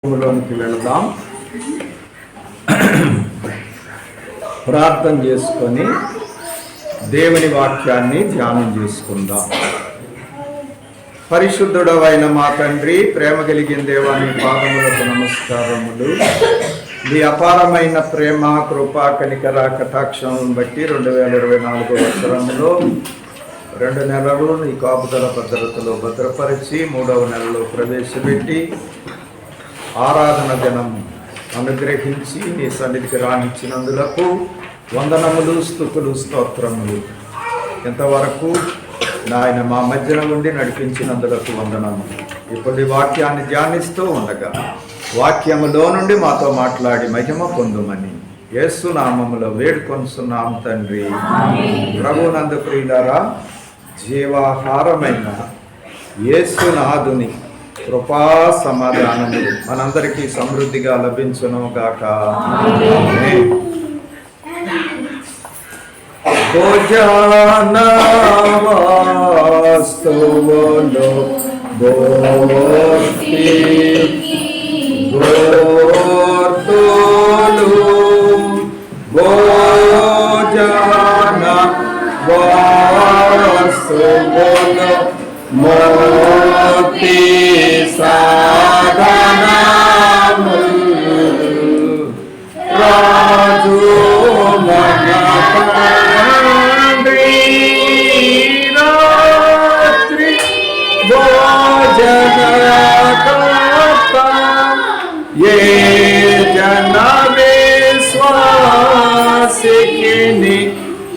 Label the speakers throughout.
Speaker 1: లోనికి వెళదాం. ప్రార్థన చేసుకొని దేవుని వాక్యాన్ని ధ్యానం చేసుకుందాం. పరిశుద్ధుడవైన మా తండ్రి, ప్రేమ కలిగిన దేవాని పాదములకు నమస్కారములు. మీ అపారమైన ప్రేమ, కృప, కనికర, కటాక్షం బట్టి 2024 సంవత్సరంలో 2 నెలలు నీ కాపుదల భద్రతలో భద్రపరిచి 3వ నెలలో ప్రవేశపెట్టి ఆరాధన దినం అనుగ్రహించి నీ సన్నిధికి రాణించినందులకు వందనములు, స్తుతులు, స్తోత్రములు. ఇంతవరకు నాయన మా మధ్యన ఉండి నడిపించినందులకు వందనములు. ఇప్పుడు వాక్యాన్ని ధ్యానిస్తూ ఉండగా వాక్యములో నుండి మాతో మాట్లాడి మహిమ పొందుమని యేసు నామములో వేడుకొంచున్నాం తండ్రి. ప్రభునందు ప్రియులారా, జీవాహారమైన యేసునాథుని కృపా సమాధానములు మనందరికీ సమృద్ధిగా లభించును గాక. భోజన వస్తువులు గోర్తి గోర్తులు భోజన వస్తువులు మోతి సాధనములు రాజు మన తండ్రి రాత్రి భోజనకర్త ఏ జన విశ్వాసికిని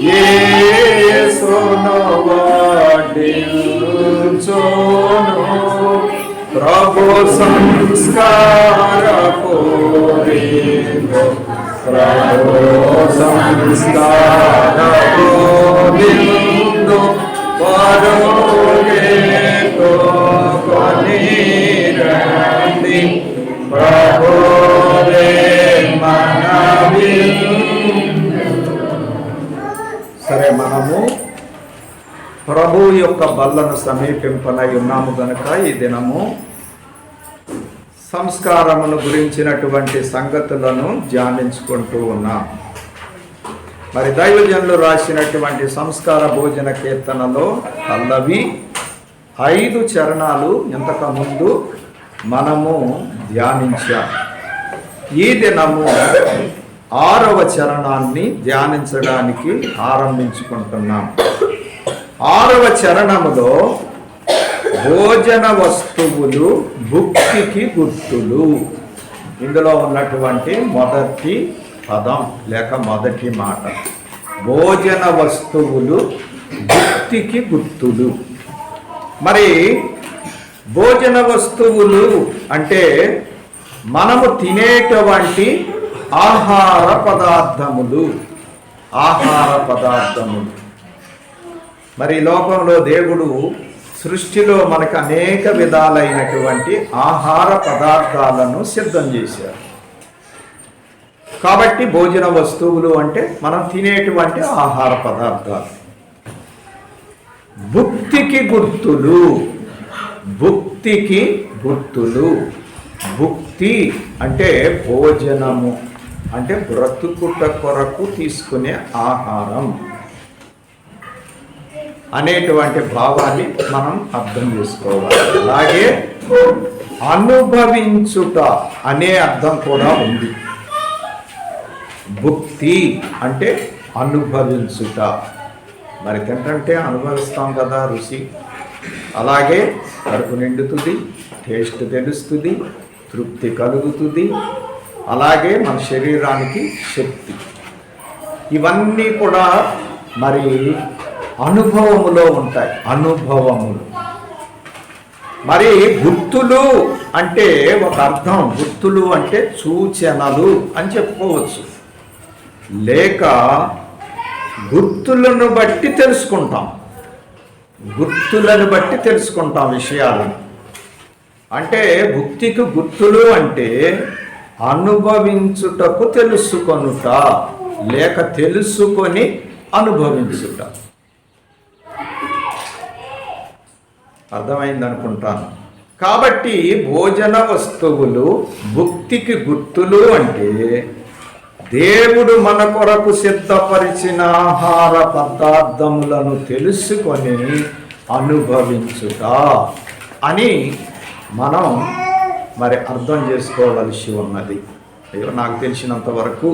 Speaker 1: యేసును వాడించును ప్రభు సంస్కార పూరిందు ప్రభు సంస్కార పూరిందు పరుగేతో కొనిరండి ప్రభువే మనవి. సరే, మనము ప్రభు యొక్క బల్లను సమీపింపనై ఉన్నాము గనుక ఈ దినము సంస్కారమును గురించినటువంటి సంగతులను ధ్యానించుకుంటూ ఉన్నాం. మరి దైవజనులు రాసినటువంటి సంస్కార భోజన కీర్తనలో పల్లవి 5 చరణాలు ఇంతకు ముందు మనము ధ్యానించాం. ఈ దినము 6వ చరణాన్ని ధ్యానించడానికి ఆరంభించుకుంటున్నాం. 6వ చరణములో భోజన వస్తువులు భుక్తికి గుర్తులు. ఇందులో ఉన్నటువంటి మొదటి పదం లేక మొదటి మాట భోజన వస్తువులు భుక్తికి గుర్తులు. మరి భోజన వస్తువులు అంటే మనము తినేటువంటి ఆహార పదార్థములు. మరి లోకంలో దేవుడు సృష్టిలో మనకు అనేక విధాలైనటువంటి ఆహార పదార్థాలను సిద్ధం చేశారు. కాబట్టి భోజన వస్తువులు అంటే మనం తినేటువంటి ఆహార పదార్థాలు. భుక్తికి గుర్తులు. భుక్తి అంటే భోజనము, అంటే బ్రతుకుట కొరకు తీసుకునే ఆహారం అనేటువంటి భావాన్ని మనం అర్థం చేసుకోవాలి. అలాగే అనుభవించుట అనే అర్థం కూడా ఉంది. భుక్తి అంటే అనుభవించుట. మరి తింటే అనుభవిస్తాం కదా రుచి. అలాగే కడుపు నిండుతుంది, టేస్ట్ తెలుస్తుంది, తృప్తి కలుగుతుంది. అలాగే మన శరీరానికి శక్తి. ఇవన్నీ కూడా మరి అనుభవములో ఉంటాయి. అనుభవములు. మరి గుర్తులు అంటే ఒక అర్థం. గుర్తులు అంటే సూచనలు అని చెప్పుకోవచ్చు. లేక గుర్తులను బట్టి తెలుసుకుంటాం. విషయాలను. అంటే భుక్తికి గుర్తులు అంటే అనుభవించుటకు తెలుసుకొనుట లేక తెలుసుకొని అనుభవించుట. అర్థమైంది అనుకుంటాను. కాబట్టి భోజన వస్తువులు భుక్తికి గుర్తులు అంటే దేవుడు మన కొరకు సిద్ధపరిచిన ఆహార పదార్థములను తెలుసుకొని అనుభవించుట అని మనం మరి అర్థం చేసుకోవలసి ఉన్నది. అయ్యో, నాకు తెలిసినంత వరకు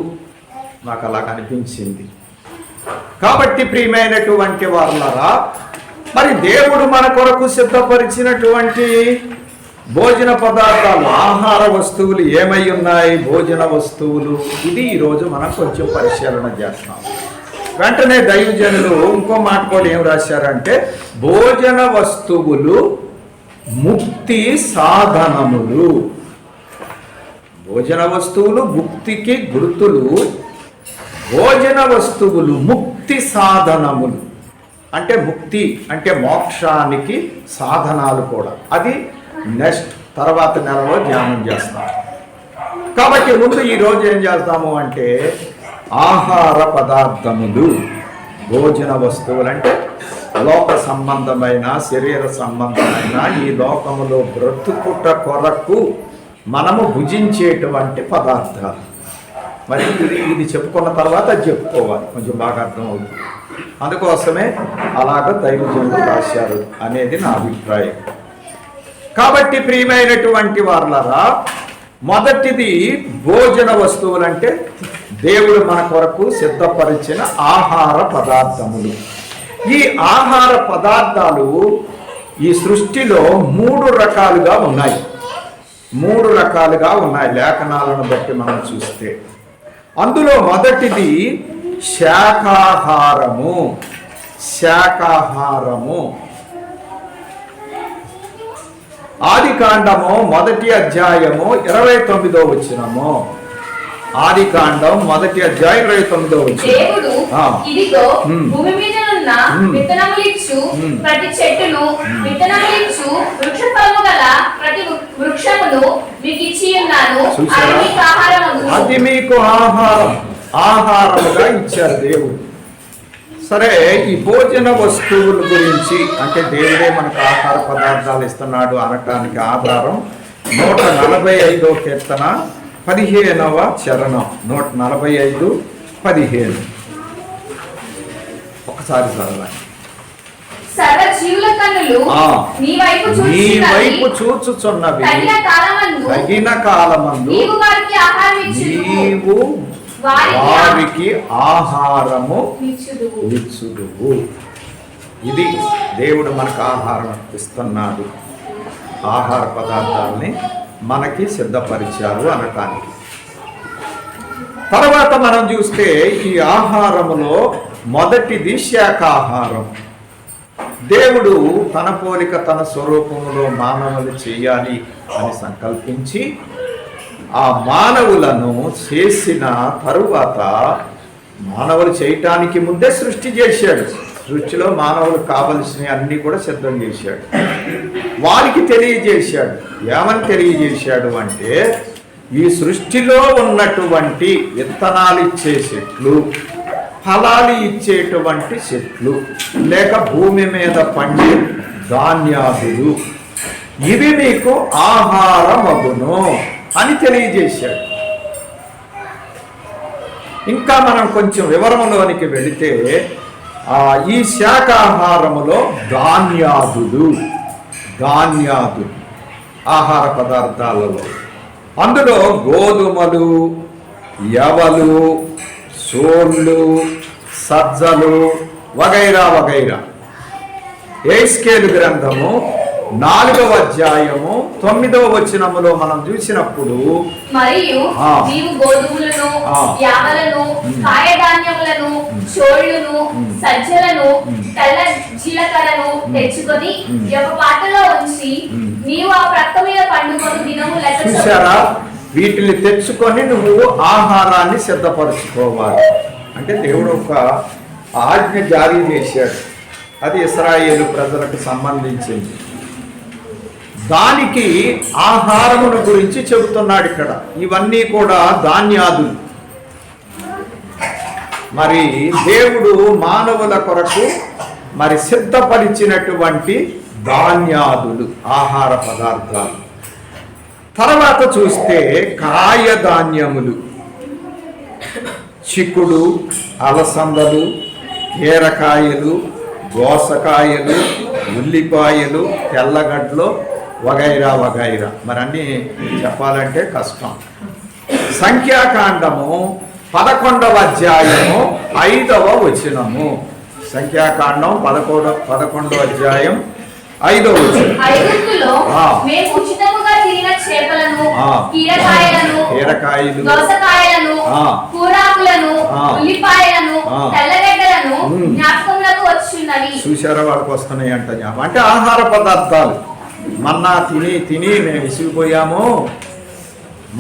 Speaker 1: నాకు అలా కనిపించింది. కాబట్టి ప్రియమైనటువంటి వాళ్ళరా, మరి దేవుడు మన కొరకు సిద్ధపరిచినటువంటి భోజన పదార్థాలు, ఆహార వస్తువులు ఏమై ఉన్నాయి? భోజన వస్తువులు. ఇది ఈరోజు మనం కొంచెం పరిశీలన చేస్తాం. వెంటనే దైవజనులు ఇంకో మాట కూడా ఏం రాశారంటే, భోజన వస్తువులు ముక్తి సాధనములు. భోజన వస్తువులు ముక్తికి గుర్తులు, భోజన వస్తువులు ముక్తి సాధనములు. అంటే ముక్తి అంటే మోక్షానికి సాధనాలు కూడా. అది నెక్స్ట్ తర్వాత నెలలో ధ్యానం చేస్తాం. కాబట్టి ముందు ఈరోజు ఏం చేస్తాము అంటే, ఆహార పదార్థములు, భోజన వస్తువులు అంటే లోక సంబంధమైన, శరీర సంబంధమైన, ఈ లోకములో బ్రతుకుట కొరకు మనము భుజించేటువంటి పదార్థాలు. మరి ఇది చెప్పుకున్న తర్వాత చెప్పుకోవాలి, కొంచెం బాగా అర్థమవుతుంది. అందుకోసమే అలాగ దైవజనులు రాశారు అనేది నా అభిప్రాయం. కాబట్టి ప్రియమైనటువంటి వారలారా, మొదటిది భోజన వస్తువులు అంటే దేవుడు మన కొరకు సిద్ధపరిచిన ఆహార పదార్థములు. ఈ ఆహార పదార్థాలు ఈ సృష్టిలో 3 రకాలుగా ఉన్నాయి. 3 రకాలుగా ఉన్నాయి లేఖనాలను బట్టి మనం చూస్తే. అందులో మొదటిది శాకాహారము. శాకాహారము ఆదికాండము 1వ అధ్యాయము 29వ వచనము. ఆదికాండం 1వ అధ్యాయం 29వ వచనం.
Speaker 2: దేవుడు ఇదిగో భూమి మీద ఉన్న విత్తనములిచ్చు ప్రతి చెట్టును, విత్తనములిచ్చు వృక్ష ఫలము గల ప్రతి వృక్షమును మీకు ఇచ్చి ఉన్నాను.
Speaker 1: అది మీకు ఆహారముగా ఇచ్చారు దేవుడు. సరే, ఈ భోజన వస్తువుల గురించి అంటే దేవుడే మనకు ఆహార పదార్థాలు ఇస్తున్నాడు అనటానికి ఆధారం 145వ కీర్తన 15వ చరణం. 145:15. ఒకసారి చదవండి.
Speaker 2: సర్వ జీవుల కన్నులు నీ వైపు చూచుచున్నవి, తగిన కాలమందు నీవు వారికి ఆహారము ఇచ్చుదువు. ఇది దేవుడు మనకు ఆహారం ఇస్తున్నాడు. ఆహార పదార్థాలని మనకి సిద్ధపరిచారు అనటానికి. తర్వాత మనం చూస్తే ఈ ఆహారములో మొదటిది శాకాహారం. దేవుడు తన పోలిక తన స్వరూపములో మానవులు చేయాలి అని సంకల్పించి ఆ మానవులను చేసిన తరువాత, మానవులు చేయటానికి ముందే సృష్టి చేశాడు. సృష్టిలో మానవులకు కావలసినవి అన్నీ కూడా సిద్ధం చేశాడు. వారికి తెలియజేశాడు. ఏమని తెలియజేశాడు అంటే, ఈ సృష్టిలో ఉన్నటువంటి విత్తనాలు ఇచ్చే చెట్లు, ఫలాలు ఇచ్చేటువంటి చెట్లు, లేక భూమి మీద పండే ధాన్యాదులు, ఇవి మీకు ఆహారమగును అని తెలియజేశాడు. ఇంకా మనం కొంచెం వివరంలోనికి వెళితే, ఈ శాకాహారములో ధాన్యాదులు ఆహార పదార్థాలలో, అందులో గోధుమలు, యవలు, సోళ్ళు, సజ్జలు వగైరా వగైరా. ఎహెజ్కేలు గ్రంథము 4వ అధ్యాయము 9వ వచనములో మనం చూసినప్పుడు, మరియు నీవు గోధుమలను, యావలను, కాయధాన్యములను, చోళ్ళును, సజ్జలను, తెల్ల జీలకర్రను తెచ్చుకొని ఒక పాటలో ఉంచి నీవు ఆ ప్రక్క మీద పండుకొని దినము లెక్క.
Speaker 1: చూసారా, వీటిని తెచ్చుకొని నువ్వు ఆహారాన్ని సిద్ధపరచుకోవాలి. అంటే దేవుడు ఒక ఆజ్ఞ జారీ చేశాడు. అది ఇశ్రాయేలు ప్రజలకు సంబంధించింది. దానికి ఆహారమును గురించి చెబుతున్నాడు ఇక్కడ. ఇవన్నీ కూడా ధాన్యాదులు. మరి దేవుడు మానవుల కొరకు మరి సిద్ధపరిచినటువంటి ధాన్యాదులు, ఆహార పదార్థాలు. తర్వాత చూస్తే కాయధాన్యములు, చిక్కుడు, అలసందలు, కీరకాయలు, దోసకాయలు, ఉల్లిపాయలు, తెల్లగడ్డలు, వగైరా వగైరా. మరి అన్నీ చెప్పాలంటే కష్టం. సంఖ్యాకాండము 11వ అధ్యాయము 5వ వచనము. సంఖ్యాకాండం 11వ అధ్యాయం 5వ వచనం.
Speaker 2: ఐగుప్తులో మేము ఉచితముగా తిరిగిన చేపలను,
Speaker 1: కీరకాయలు,
Speaker 2: దోసకాయలను, కూరాకులను, ఉల్లిపాయలను, తెల్లగడ్డలను జ్ఞాపకములకు వచ్చున్నవి.
Speaker 1: చూశారా, వాళ్ళకి వస్తున్నాయి అంట జ్ఞాపకం. అంటే ఆహార పదార్థాలు మన్నా తిని తిని మేము విసిగిపోయాము,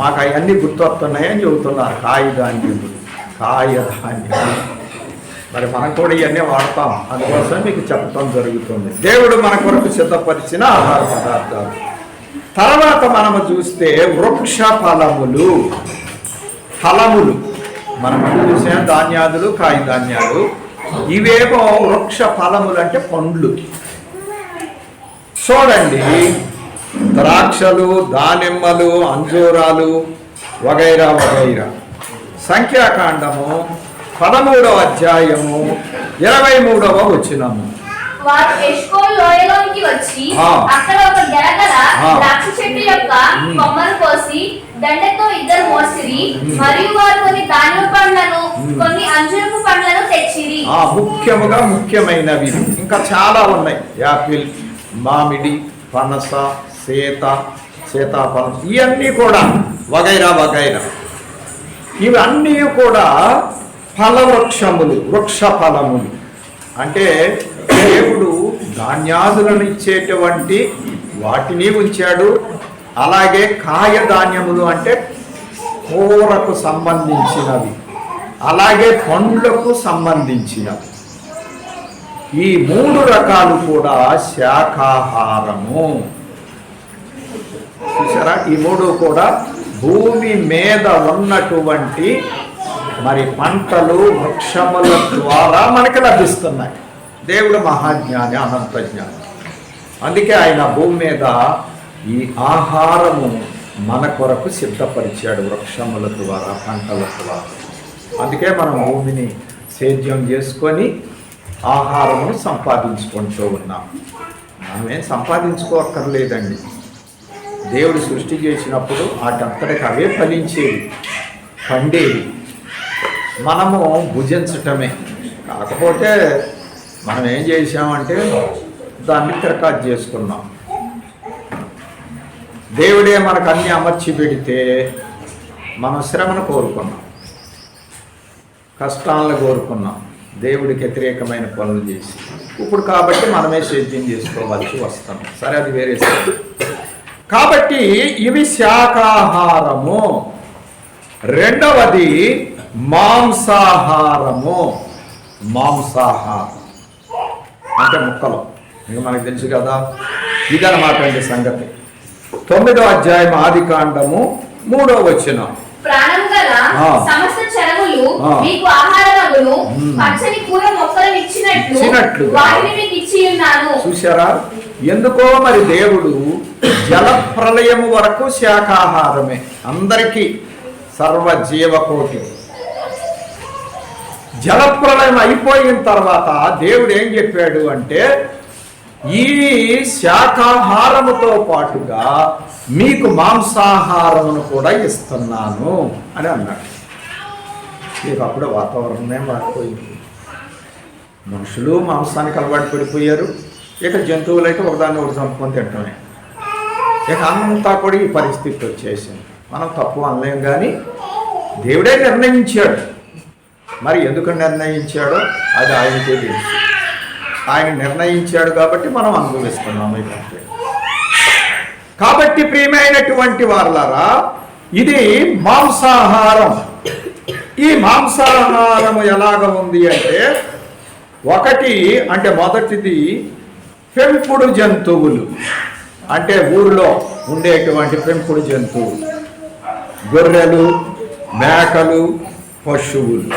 Speaker 1: మాకు అవన్నీ గుర్తొస్తున్నాయని చెబుతున్నారు. కాయధాన్యములు. మరి మనం కూడా ఇవన్నీ వాడతాం, అందుకోసం మీకు చెప్పడం జరుగుతుంది. దేవుడు మన కొరకు సిద్ధపరిచిన ఆహార పదార్థాలు. తర్వాత మనము చూస్తే వృక్ష ఫలములు. మనం చూసే ధాన్యాదులు, కాయధాన్యాలు. ఇవేమో వృక్ష ఫలములు అంటే పండ్లు. చూడండి, ద్రాక్షలు, దానిమ్మలు, అంజూరాలు, వగైరా వగైరా. సంఖ్యాకాండము 13వ అధ్యాయము 23వ వచనము.
Speaker 2: వారు ఎష్కోలు లోయలోనికి వచ్చి అక్కడ ఒక గెలగల ద్రాక్ష చెట్టు యొక్క కొమ్మను కోసి దండతో 2 మోసిరి. మరియు వారు కొన్ని దానిమ్మ పండ్లను, కొన్ని అంజూరపు పండ్లను తెచ్చిరి.
Speaker 1: ముఖ్యమైనవి ఇంకా చాలా ఉన్నాయి. యాపిల్, మామిడి, పనస, సీతాఫలం, ఇవన్నీ కూడా వగైరా వగైరా. ఇవన్నీ కూడా ఫలవృక్షములు, వృక్ష ఫలములు. అంటే దేవుడు ధాన్యాదులను ఇచ్చేటువంటి వాటిని ఉంచాడు. అలాగే కాయధాన్యములు అంటే కూరకు సంబంధించినవి, అలాగే పండ్లకు సంబంధించినవి. ఈ 3 రకాలు కూడా శాకాహారము. చూసారా, ఈ 3 కూడా భూమి మీద ఉన్నటువంటి మరి పంటలు, వృక్షముల ద్వారా మనకి లభిస్తున్నాయి. దేవుడు మహాజ్ఞాని, అనంత జ్ఞాని. అందుకే ఆయన భూమి మీద ఈ ఆహారము మన కొరకు సిద్ధపరిచాడు, వృక్షముల ద్వారా, పంటల ద్వారా. అందుకే మనం భూమిని సేద్యం చేసుకొని ఆహారమును సంపాదించుకుంటూ ఉన్నాం. మనమేం సంపాదించుకోక్కర్లేదండి. దేవుడు సృష్టి చేసినప్పుడు వాటంతటికి అవే ఫలించేవి, పండేవి. మనము భుజించటమే. కాకపోతే మనం ఏం చేసామంటే దాన్ని తిరకాదు చేసుకున్నాం. దేవుడే మనకు అన్ని అమర్చి పెడితే మనం శ్రమను కోరుకున్నాం, కష్టాలను కోరుకున్నాం, దేవుడికి వ్యతిరేకమైన పనులు చేసి. ఇప్పుడు కాబట్టి మనమే సేద్యం చేసుకోవాల్సి వస్తాం. సరే, అది వేరే సరే. కాబట్టి ఇవి శాకాహారము. రెండవది మాంసాహారము. మాంసాహారం అంటే ముక్కలు. ఇంకా మనకు తెలుసు కదా, ఇదన్నమాట అండి సంగతి. 9వ అధ్యాయం ఆదికాండము 3వ వచనం.
Speaker 2: ప్రాణం గల సమస్త చరములు మీకు ఆహారమును పచ్చని కూర మొక్కలను ఇచ్చినట్లు వాటిని మీకు ఇచ్చి ఉన్నాను.
Speaker 1: చూశారా, ఎందుకో మరి దేవుడు జల ప్రళయము వరకు శాకాహారమే అందరికీ, సర్వజీవకోటి. జలప్రలయం అయిపోయిన తర్వాత దేవుడు ఏం చెప్పాడు అంటే, ఈ శాకాహారముతో పాటుగా మీకు మాంసాహారమును కూడా ఇస్తున్నాను అని అన్నాడు. మీకు అప్పుడే వాతావరణమే మారిపోయింది. మనుషులు మాంసానికి అలవాటు పడిపోయారు. ఇక జంతువులైతే ఒకదాన్ని ఒకటి చంపుకొని తింటమే. ఇక అంతా కూడా ఈ పరిస్థితి వచ్చేసింది. మనం తప్పు అనలేం, కానీ దేవుడే నిర్ణయించాడు. మరి ఎందుకు నిర్ణయించాడో అది ఆయనకే తెలుసు. ఆయన నిర్ణయించాడు కాబట్టి మనం అనుభవిస్తున్నాము. ఇదంతే. కాబట్టి ప్రియమైనటువంటి వారలారా, ఇది మాంసాహారం. ఈ మాంసాహారము ఎలాగ ఉంది అంటే, మొదటిది పెంపుడు జంతువులు. అంటే ఊరిలో ఉండేటువంటి పెంపుడు జంతువులు, గొర్రెలు, మేకలు, పశువులు.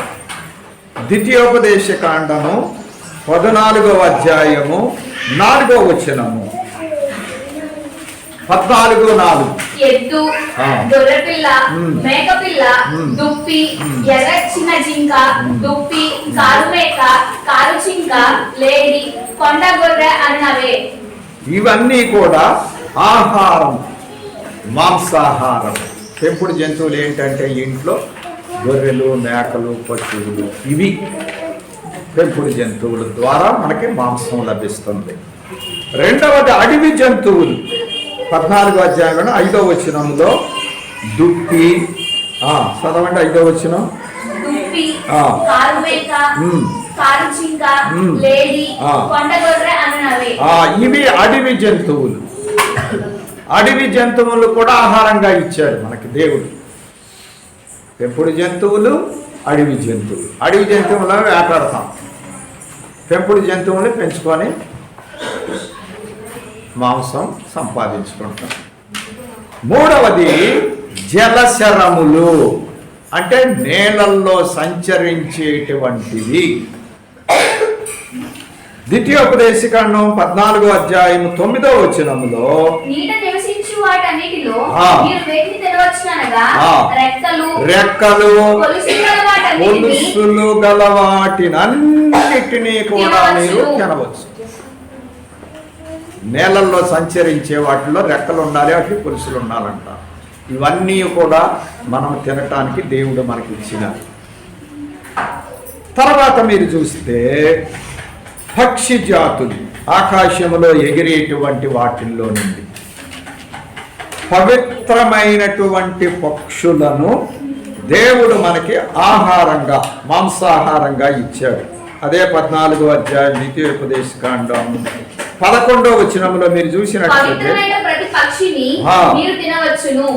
Speaker 1: ద్వితీయోపదేశ కాండము 14వ అధ్యాయము 4వ వచనము 14:4.
Speaker 2: ఎద్దు, గొర్రెపిల్ల, మేకపిల్ల, దుప్పి, ఎర్ర చిన్న జింక, దుప్పి, కారుమేక, కారు జింక, లేడి, కొండ గొర్రె అన్నవే.
Speaker 1: ఇవన్నీ కూడా ఆహారం, మాంసాహారం. పెంపుడు జంతువులు ఏంటంటే ఇంట్లో గొర్రెలు, మేకలు, పశువులు, ఇవి పెంపుడు జంతువుల ద్వారా మనకి మాంసం లభిస్తుంది. రెండవది అడవి జంతువులు. 14వ అధ్యాయంలో 5వ వచనంలో దుప్పి, చదవండి 5వ వచనం.
Speaker 2: దుప్పి, కారుమేక, కారు జింక, లేడి, కొండ గొర్రె అన్నవే.
Speaker 1: ఇవి అడవి జంతువులు. అడవి జంతువులు కూడా ఆహారంగా ఇచ్చాడు మనకి దేవుడు. పెంపుడు జంతువులు, అడవి జంతువులు. అడవి జంతువులను వేటాడతాం, పెంపుడు జంతువుల్ని పెంచుకొని మాంసం సంపాదించుకుంటాం. మూడవది జలచరములు, అంటే నేలల్లో సంచరించేటువంటివి. ద్వితీయోపదేశకాండం 14వ అధ్యాయం 9వ వచనములో రెక్కలు పొలుసులు గల వాటినన్నిటినీ కూడా మీరు తినవచ్చు. నేలల్లో సంచరించే వాటిలో రెక్కలు ఉండాలి, వాటికి పొలుసులు ఉండాలంట. ఇవన్నీ కూడా మనం తినటానికి దేవుడు మనకి ఇచ్చిన. తర్వాత మీరు చూస్తే పక్షి జాతులు, ఆకాశంలో ఎగిరేటువంటి వాటిల్లో నుండి పవిత్రమైనటువంటి పక్షులను దేవుడు మనకి ఆహారంగా, మాంసాహారంగా ఇచ్చాడు. అదే 14వ అధ్యాయం ద్వితీయోపదేశకాండం 11వ వచనంలో మీరు చూసినట్లయితే
Speaker 2: ప్రతి పక్షిని మీరు తినవచ్చును,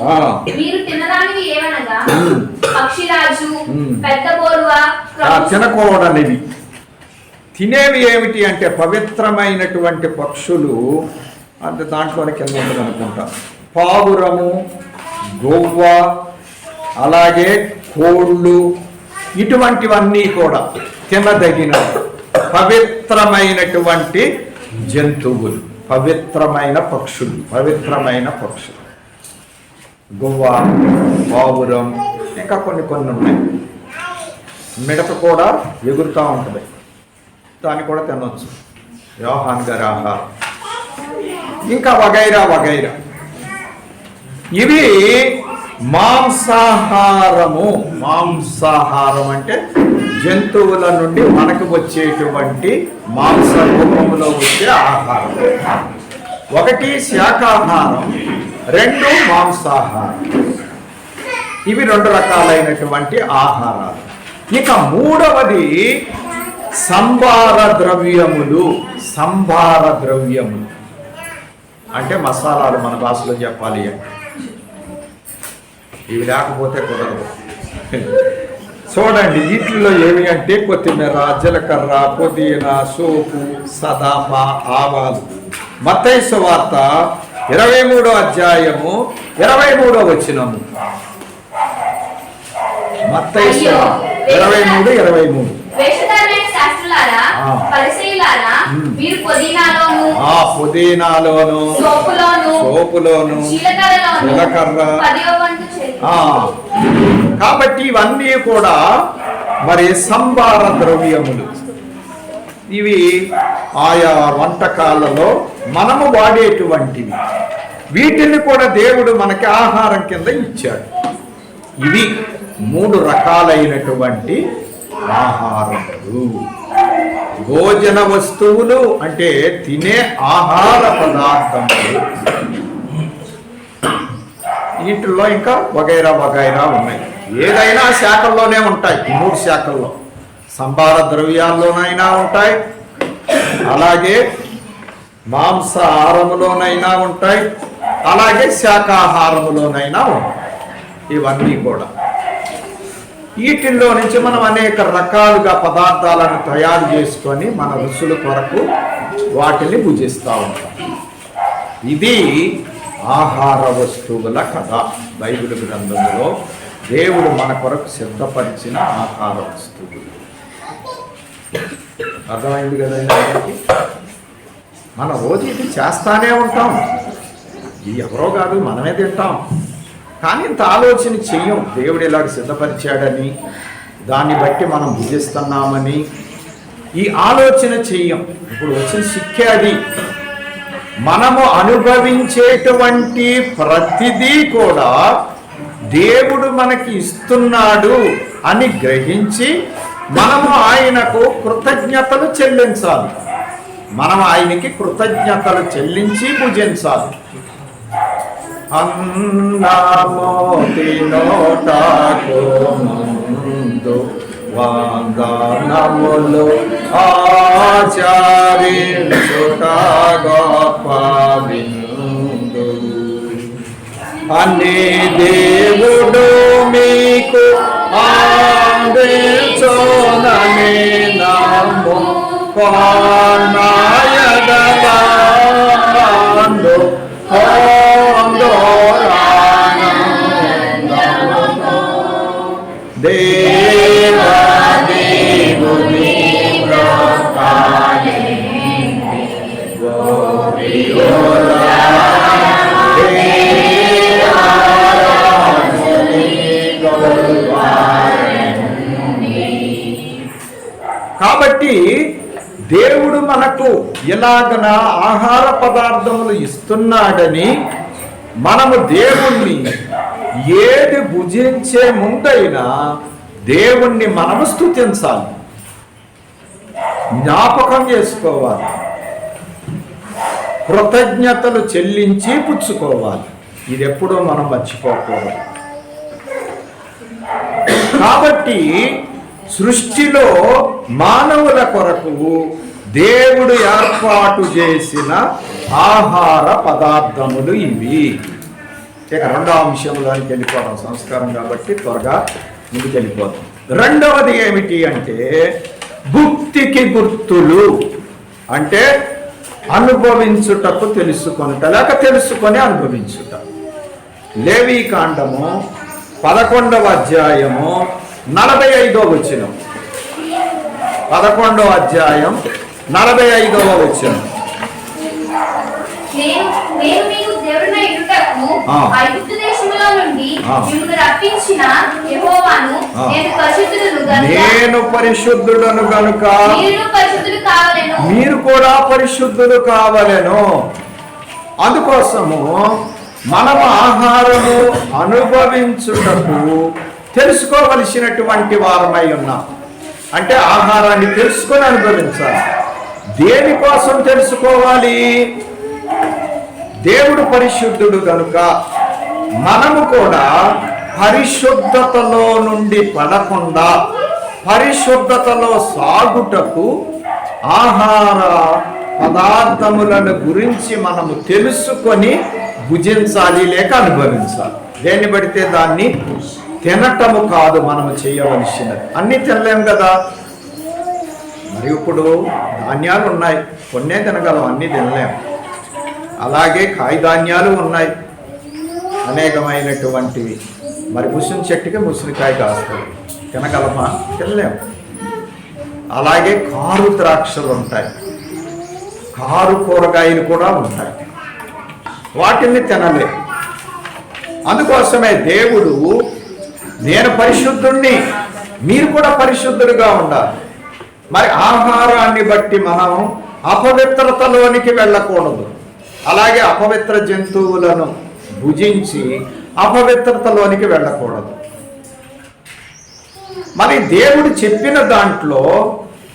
Speaker 2: మీరు తినడానికి ఏమనగా పక్షిరాజు, పెద్ద బోరువ,
Speaker 1: తినకూడనివి. తినేవి ఏమిటి అంటే పవిత్రమైనటువంటి పక్షులు. అంటే దాంట్లోనే కింద ఉంటుంది అనుకుంటా. పావురము, గొవ్వ, అలాగే కోళ్ళు, ఇటువంటివన్నీ కూడా తినదగిన పవిత్రమైనటువంటి జంతువులు, పవిత్రమైన పక్షులు. గువ్వ, పావురం, ఇంకా కొన్ని ఉన్నాయి. మిడత కూడా ఎగురుతూ ఉంటుంది, దాన్ని కూడా తినవచ్చు. యోహాన్ గారి ఆహారం. ఇంకా వగైరా. ఇవి మాంసాహారం అంటే జంతువుల నుండి మనకు వచ్చేటువంటి మాంస రూపంలో వచ్చే ఆహారం. ఒకటి శాకాహారం, 2 మాంసాహారం. ఇవి 2 రకాలైనటువంటి ఆహారాలు. ఇక మూడవది సంబార ద్రవ్యములు. అంటే మసాలాలు, మన భాషలో చెప్పాలి. ఇవి లేకపోతే కుదరదు. చూడండి, వీటిల్లో ఏమి అంటే కొత్తిమీర, జీలకర్ర, పుదీనా, సోపు, సదాప, ఆవాలు. మత్తయి సువార్త 23వ అధ్యాయము 23వ వచనము. మత్తయి సువార్త 23:23. పుదీనాలోను, సోపులోను, జీలకర్ర. కాబట్టి ఇవన్నీ కూడా మరి సంబార ద్రవ్యములు. ఇవి ఆయా వంటకాలలో మనము వాడేటువంటివి. వీటిని కూడా దేవుడు మనకి ఆహారం కింద ఇచ్చాడు. ఇవి 3 రకాలైనటువంటి ఆహారములు. భోజన వస్తువులు అంటే తినే ఆహార పదార్థములు. వీటిల్లో ఇంకా వగైరా ఉన్నాయి. ఏదైనా శాఖల్లోనే ఉంటాయి. 3 శాఖల్లో సంబార ద్రవ్యాల్లోనైనా ఉంటాయి, అలాగే మాంసాహారములోనైనా ఉంటాయి, అలాగే శాకాహారములోనైనా ఉంటాయి. ఇవన్నీ కూడా వీటిల్లో నుంచి మనం అనేక రకాలుగా పదార్థాలను తయారు చేసుకొని మన రుచుల కొరకు వాటిని భుజిస్తూ ఉంటాం. ఇది ఆహార వస్తువుల కథ. బైబిల్ గ్రంథంలో దేవుడు మన కొరకు సిద్ధపరిచిన ఆహార వస్తువులు. అర్థమైంది కదా? మనం రోజు ఇది చేస్తానే ఉంటాం, ఇది ఎవరో కాదు మనమే తింటాం, కానీ ఇంత ఆలోచన చెయ్యం. దేవుడు ఇలాగ సిద్ధపరిచాడని, దాన్ని బట్టి మనం భుజిస్తున్నామని ఈ ఆలోచన చెయ్యం. ఇప్పుడు వచ్చిన శిక్ష అది. మనము అనుభవించేటువంటి ప్రతిదీ కూడా దేవుడు మనకి ఇస్తున్నాడు అని గ్రహించి మనము ఆయనకు కృతజ్ఞతలు చెల్లించాలి. మనం ఆయనకి కృతజ్ఞతలు చెల్లించి భుజించాలి. అన్నమోతి నోటకు ముందు వాగ్దానములు ఆచరించుట గొప్ప విందు. అన్ని దేవుడు మీకు ఆదేశోనని నమ్ము కొన్నాయగలందు దేవదేవుని ప్రకారే కాబట్టి దేవుడు మనకు ఎలాగన ఆహార పదార్థములు ఇస్తున్నాడని మనము దేవుణ్ణి ఏది భుజించే ముందైనా దేవుణ్ణి మనము స్తుతించాలి, జ్ఞాపకం చేసుకోవాలి, కృతజ్ఞతలు చెల్లించి పుచ్చుకోవాలి. ఇది ఎప్పుడూ మనం మర్చిపోకూడదు. కాబట్టి సృష్టిలో మానవుల కొరకు దేవుడు ఏర్పాటు చేసిన ఆహార పదార్థములు ఇవి. ఇక రెండవ అంశంలోనికి వెళ్ళిపోవడం సంస్కారం కాబట్టి త్వరగా ముందుకు వెళ్ళిపోతాం. రెండవది ఏమిటి అంటే భుక్తికి గుర్తులు, అంటే అనుభవించుటకు తెలుసుకొనుట లేక తెలుసుకొని అనుభవించుట. లేవీకాండము 11వ అధ్యాయము 45వ వచనం. 11వ అధ్యాయం 45వ వచనం. నేను పరిశుద్ధుడను గనుక మీరు కూడా పరిశుద్ధులు కావలెను. అందుకోసము మనం ఆహారము అనుభవించుటకు తెలుసుకోవలసినటువంటి వారమై ఉన్నాం. అంటే ఆహారాన్ని తెలుసుకొని అనుభవించాలి. దేనికోసం తెలుసుకోవాలి? దేవుడు పరిశుద్ధుడు కనుక మనము కూడా పరిశుద్ధతలో నుండి పడకుండా పరిశుద్ధతలో సాగుటకు ఆహార పదార్థములను గురించి మనము తెలుసుకొని భుజించాలి లేక అనుభవించాలి. దేన్ని పడితే దాన్ని తినటము కాదు మనము చేయవలసినది. అన్నీ తినలేము కదా. మరి ఇప్పుడు ధాన్యాలు ఉన్నాయి, కొన్నే తినగలం, అన్నీ తినలేము. అలాగే కాయధాన్యాలు ఉన్నాయి అనేకమైనటువంటివి. మరి ముసిరి చెట్టుకి ముసిరికాయ కాస్తుంది, తినగలమా? తినలేము. అలాగే కారు ద్రాక్షలు ఉంటాయి, కారు కూరగాయలు కూడా ఉంటాయి, వాటిని తినలేము. అందుకోసమే దేవుడు నేను పరిశుద్ధుణ్ణి, మీరు కూడా పరిశుద్ధులుగా ఉండాలి. మరి ఆహారాన్ని బట్టి మనం అపవిత్రతలోనికి వెళ్ళకూడదు. అలాగే అపవిత్ర జంతువులను భుజించి అపవిత్రతలోనికి వెళ్ళకూడదు. మరి దేవుడు చెప్పిన దాంట్లో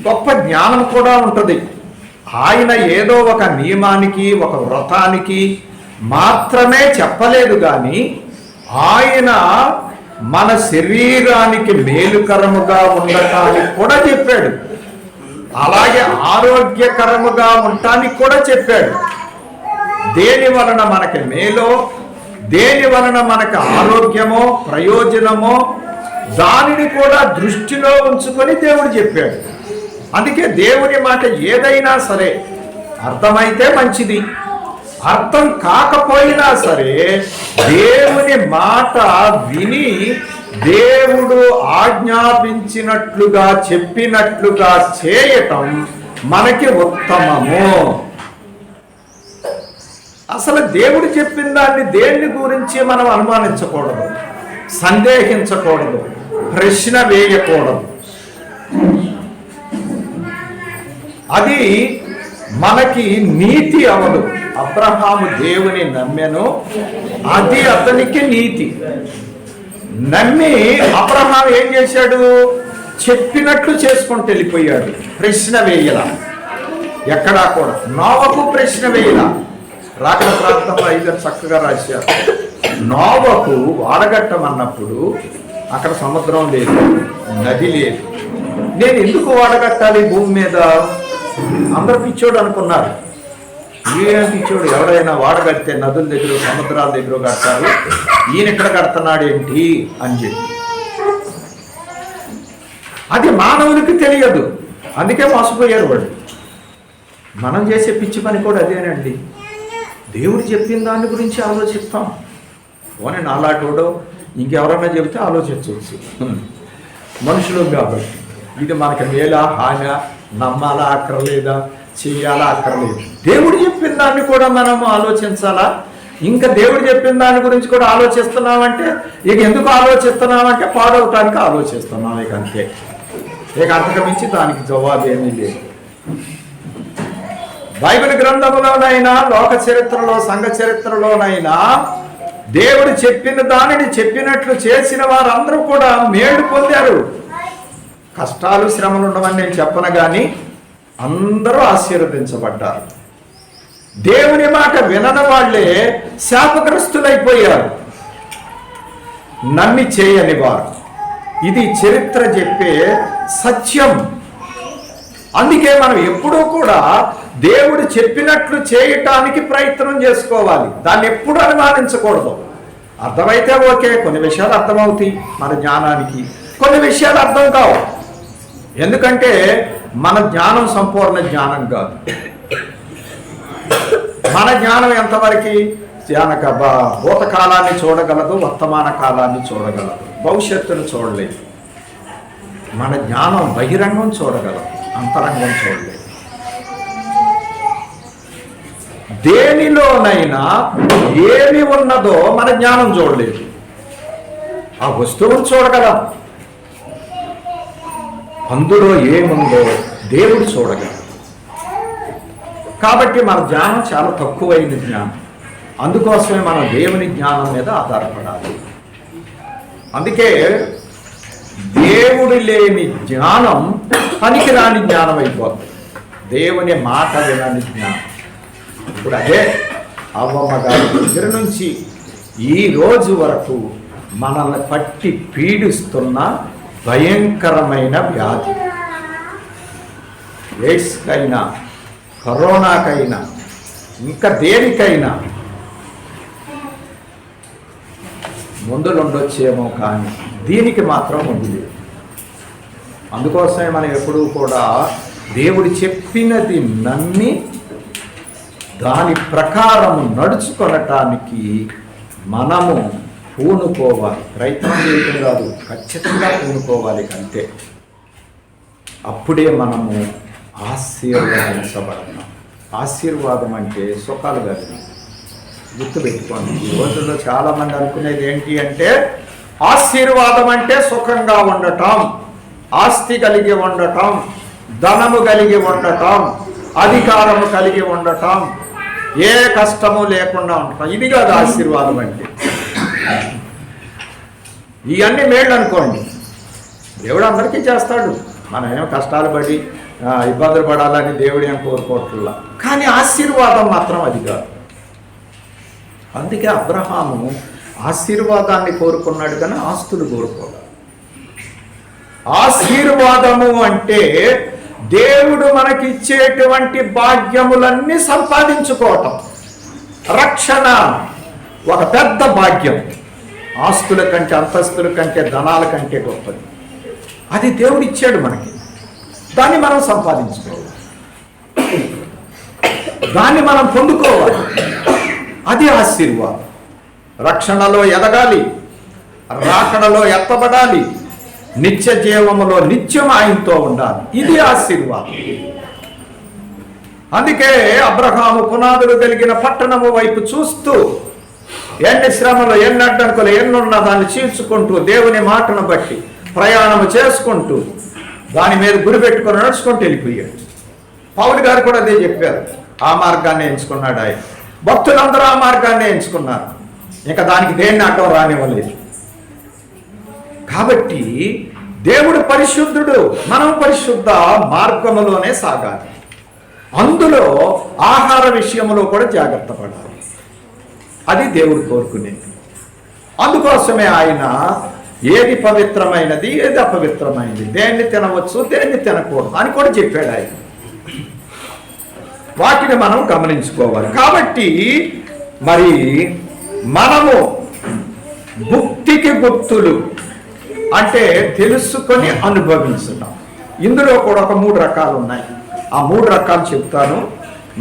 Speaker 1: గొప్ప జ్ఞానం కూడా ఉంటుంది. ఆయన ఏదో ఒక నియమానికి ఒక వ్రతానికి మాత్రమే చెప్పలేదు, కానీ ఆయన మన శరీరానికి మేలుకరముగా ఉండటానికి కూడా చెప్పాడు. అలాగే ఆరోగ్యకరముగా ఉండటానికి కూడా చెప్పాడు. దేని వలన మనకి మేలో, దేని వలన మనకి ఆరోగ్యమో ప్రయోజనమో దానిని కూడా దృష్టిలో ఉంచుకొని దేవుడు చెప్పాడు. అందుకే దేవుని మాట ఏదైనా సరే అర్థమైతే మంచిది, అర్థం కాకపోయినా సరే దేవుని మాట విని దేవుడు ఆజ్ఞాపించినట్లుగా చెప్పినట్లుగా చేయటం మనకి ఉత్తమము. అసలు దేవుడు చెప్పిన దాన్ని దేన్ని గురించి మనం అనుమానించకూడదు, సందేహించకూడదు, ప్రశ్న వేయకూడదు. అది మనకి నీతి అవదు. అబ్రహాము దేవుని నమ్మెను, అది అతనికి నీతి. నమ్మి అబ్రహాం ఏం చేశాడు? చెప్పినట్లు చేసుకుంటూ వెళ్ళిపోయాడు. ప్రశ్న వేయలా ఎక్కడా కూడా. నోవకు ప్రశ్న వేయలా. రాకడ ప్రాంతంలో 5 చక్కగా రాశారు. నోవకు వాడగట్టమన్నప్పుడు అక్కడ సముద్రం లేదు, నది లేదు. నేను ఎందుకు వాడగట్టాలి భూమి మీద? అందరూ పిచ్చోడు అనుకున్నారు. ఈయన పిచ్చోడు, ఎవరైనా వాడగడితే నదుల దగ్గర సముద్రాల దగ్గర కడతారు, ఈయన ఇక్కడ కడుతున్నాడు ఏంటి అని చెప్పి. అది మానవునికి తెలియదు, అందుకే మోసపోయారు వాళ్ళు. మనం చేసే పిచ్చి పని కూడా అదేనండి. దేవుడు చెప్పిన దాని గురించి ఆలోచిస్తాం. పోనీ నాలాటోడో ఇంకెవరన్నా చెబితే ఆలోచించవచ్చు. మనుషులు కాబట్టి ఇది మనకి మేలా హానా, నమ్మాలా అక్కర్లేదా, చెయ్యాలా అక్కర్లేదు. దేవుడు చెప్పిన దాన్ని కూడా మనం ఆలోచించాలా? ఇంకా దేవుడు చెప్పిన దాని గురించి కూడా ఆలోచిస్తున్నామంటే ఇక ఎందుకు ఆలోచిస్తున్నామంటే పాడవటానికి ఆలోచిస్తున్నాం. ఇక అంతే. ఇక అంతకు మించి దానికి జవాబు ఏమీ లేదు. బైబిల్ గ్రంథంలోనైనా, లోక చరిత్రలో, సంఘ చరిత్రలోనైనా దేవుడు చెప్పిన దానిని చెప్పినట్లు చేసిన వారందరూ కూడా మేలు పొందారు. కష్టాలు, శ్రమలు ఉండవని నేను చెప్పను, కానీ అందరూ ఆశీర్వదించబడ్డారు. దేవుని మాట వినని వాళ్ళే శాపగ్రస్తులైపోయారు, నమ్మి చేయని వారు. ఇది చరిత్ర చెప్పే సత్యం. అందుకే మనం ఎప్పుడూ కూడా దేవుడు చెప్పినట్లు చేయటానికి ప్రయత్నం చేసుకోవాలి. దాన్ని ఎప్పుడు అనుమానించకూడదు. అర్థమైతే ఓకే, కొన్ని విషయాలు అర్థమవుతాయి మన జ్ఞానానికి, కొన్ని విషయాలు అర్థం కావు. ఎందుకంటే మన జ్ఞానం సంపూర్ణ జ్ఞానం కాదు. మన జ్ఞానం ఎంతవరకు? భూతకాలాన్ని చూడగలదు, వర్తమాన కాలాన్ని చూడగలదు, భవిష్యత్తును చూడలేదు. మన జ్ఞానం బహిరంగం చూడగలదు, అంతరంగం చూడలేదు. దేనిలోనైనా ఏమి ఉన్నదో మన జ్ఞానం చూడలేదు. ఆ వస్తువును చూడగలం, అందులో ఏముందో దేవుడు చూడగలడు. కాబట్టి మన జ్ఞానం చాలా తక్కువైన జ్ఞానం. అందుకోసమే మనం దేవుని జ్ఞానం మీద ఆధారపడాలి. అందుకే దేవుడు లేని జ్ఞానం పనికిరాని జ్ఞానం అయిపోతుంది. దేవుని మాట వినని జ్ఞానం. ఇప్పుడు అదే అవ్వమ్మ గారి దగ్గర నుంచి ఈ రోజు వరకు మనల్ని పట్టి పీడిస్తున్న భయంకరమైన వ్యాధి. ఎయిడ్స్కైనా, కరోనాకైనా, ఇంకా దేనికైనా మందులు ఉండొచ్చేమో, కానీ దీనికి మాత్రం మందు లేదు. అందుకోసమే మనం ఎప్పుడూ కూడా దేవుడు చెప్పినది నమ్మి దాని ప్రకారం నడుచుకొనటానికి మనము పూనుకోవాలి. ప్రయత్నం చేయటం కాదు, ఖచ్చితంగా పూనుకోవాలి. అంతే. అప్పుడే మనము ఆశీర్వదించబడతాం. ఆశీర్వాదం అంటే సుఖాలు కాదు. గుర్తుపెట్టుకోండి. ఈ రోజుల్లో చాలామంది అనుకునేది ఏంటి అంటే ఆశీర్వాదం అంటే సుఖంగా ఉండటం, ఆస్తి కలిగి ఉండటం, ధనము కలిగి ఉండటం, అధికారము కలిగి ఉండటం, ఏ కష్టము లేకుండా ఉండటం. ఇది కాదు ఆశీర్వాదం అంటే. ఇవన్నీ మేళ్ళు అనుకోండి, దేవుడు అందరికీ చేస్తాడు. మనం ఏమో కష్టాలు పడి ఇబ్బందులు పడాలని దేవుడు ఏం కోరుకోవట్లా, కానీ ఆశీర్వాదం మాత్రం అది కాదు. అందుకే అబ్రహాము ఆశీర్వాదాన్ని కోరుకున్నాడు, కానీ ఆస్తులు కోరుకోవాలి. ఆశీర్వాదము అంటే దేవుడు మనకిచ్చేటువంటి భాగ్యములన్నీ సంపాదించుకోవటం. రక్షణ ఒక పెద్ద భాగ్యం. ఆస్తుల కంటే, అంతస్తుల కంటే, ధనాల కంటే గొప్పది. అది దేవుడు ఇచ్చాడు మనకి. దాన్ని మనం సంపాదించుకోవాలి, దాన్ని మనం పొందుకోవాలి. అది ఆశీర్వాదం. రక్షణలో ఎదగాలి, రాకడలో ఎత్తబడాలి, నిత్య జీవములో నిత్యం ఆయనతో ఉండాలి. ఇది ఆశీర్వాదం. అందుకే అబ్రహాము పునాదులు కలిగిన పట్టణము వైపు చూస్తూ ఎన్ని శ్రమలు, ఎన్ని అడ్డంకులు, ఎన్నున్నా దాన్ని చీల్చుకుంటూ దేవుని మాటను బట్టి ప్రయాణం చేసుకుంటూ దాని మీద గురి పెట్టుకొని నడుచుకుంటూ వెళ్ళిపోయాడు. పౌలు గారు కూడా అదే చెప్పారు. ఆ మార్గాన్ని ఎంచుకున్నాడు ఆయన. భక్తులందరూ ఆ మార్గాన్ని ఎంచుకున్నారు. ఇంకా దానికి దేన్ని అడ్డం రానివ్వలేదు. కాబట్టి దేవుడు పరిశుద్ధుడు, మనం పరిశుద్ధ మార్గములోనే సాగాలి. అందులో ఆహార విషయంలో కూడా జాగ్రత్త పడాలి. అది దేవుడు కోరుకునేది. అందుకోసమే ఆయన ఏది పవిత్రమైనది, ఏది అపవిత్రమైనది, దేన్ని తినవచ్చు, దేన్ని తినకూడదు అని కూడా చెప్పాడు ఆయన. వాటిని మనం గమనించుకోవాలి. కాబట్టి మరి మనము భుక్తికి గుర్తులు అంటే తెలుసుకొని అనుభవించున్నాం. ఇందులో కూడా ఒక 3 రకాలు ఉన్నాయి. ఆ 3 రకాలు చెప్తాను,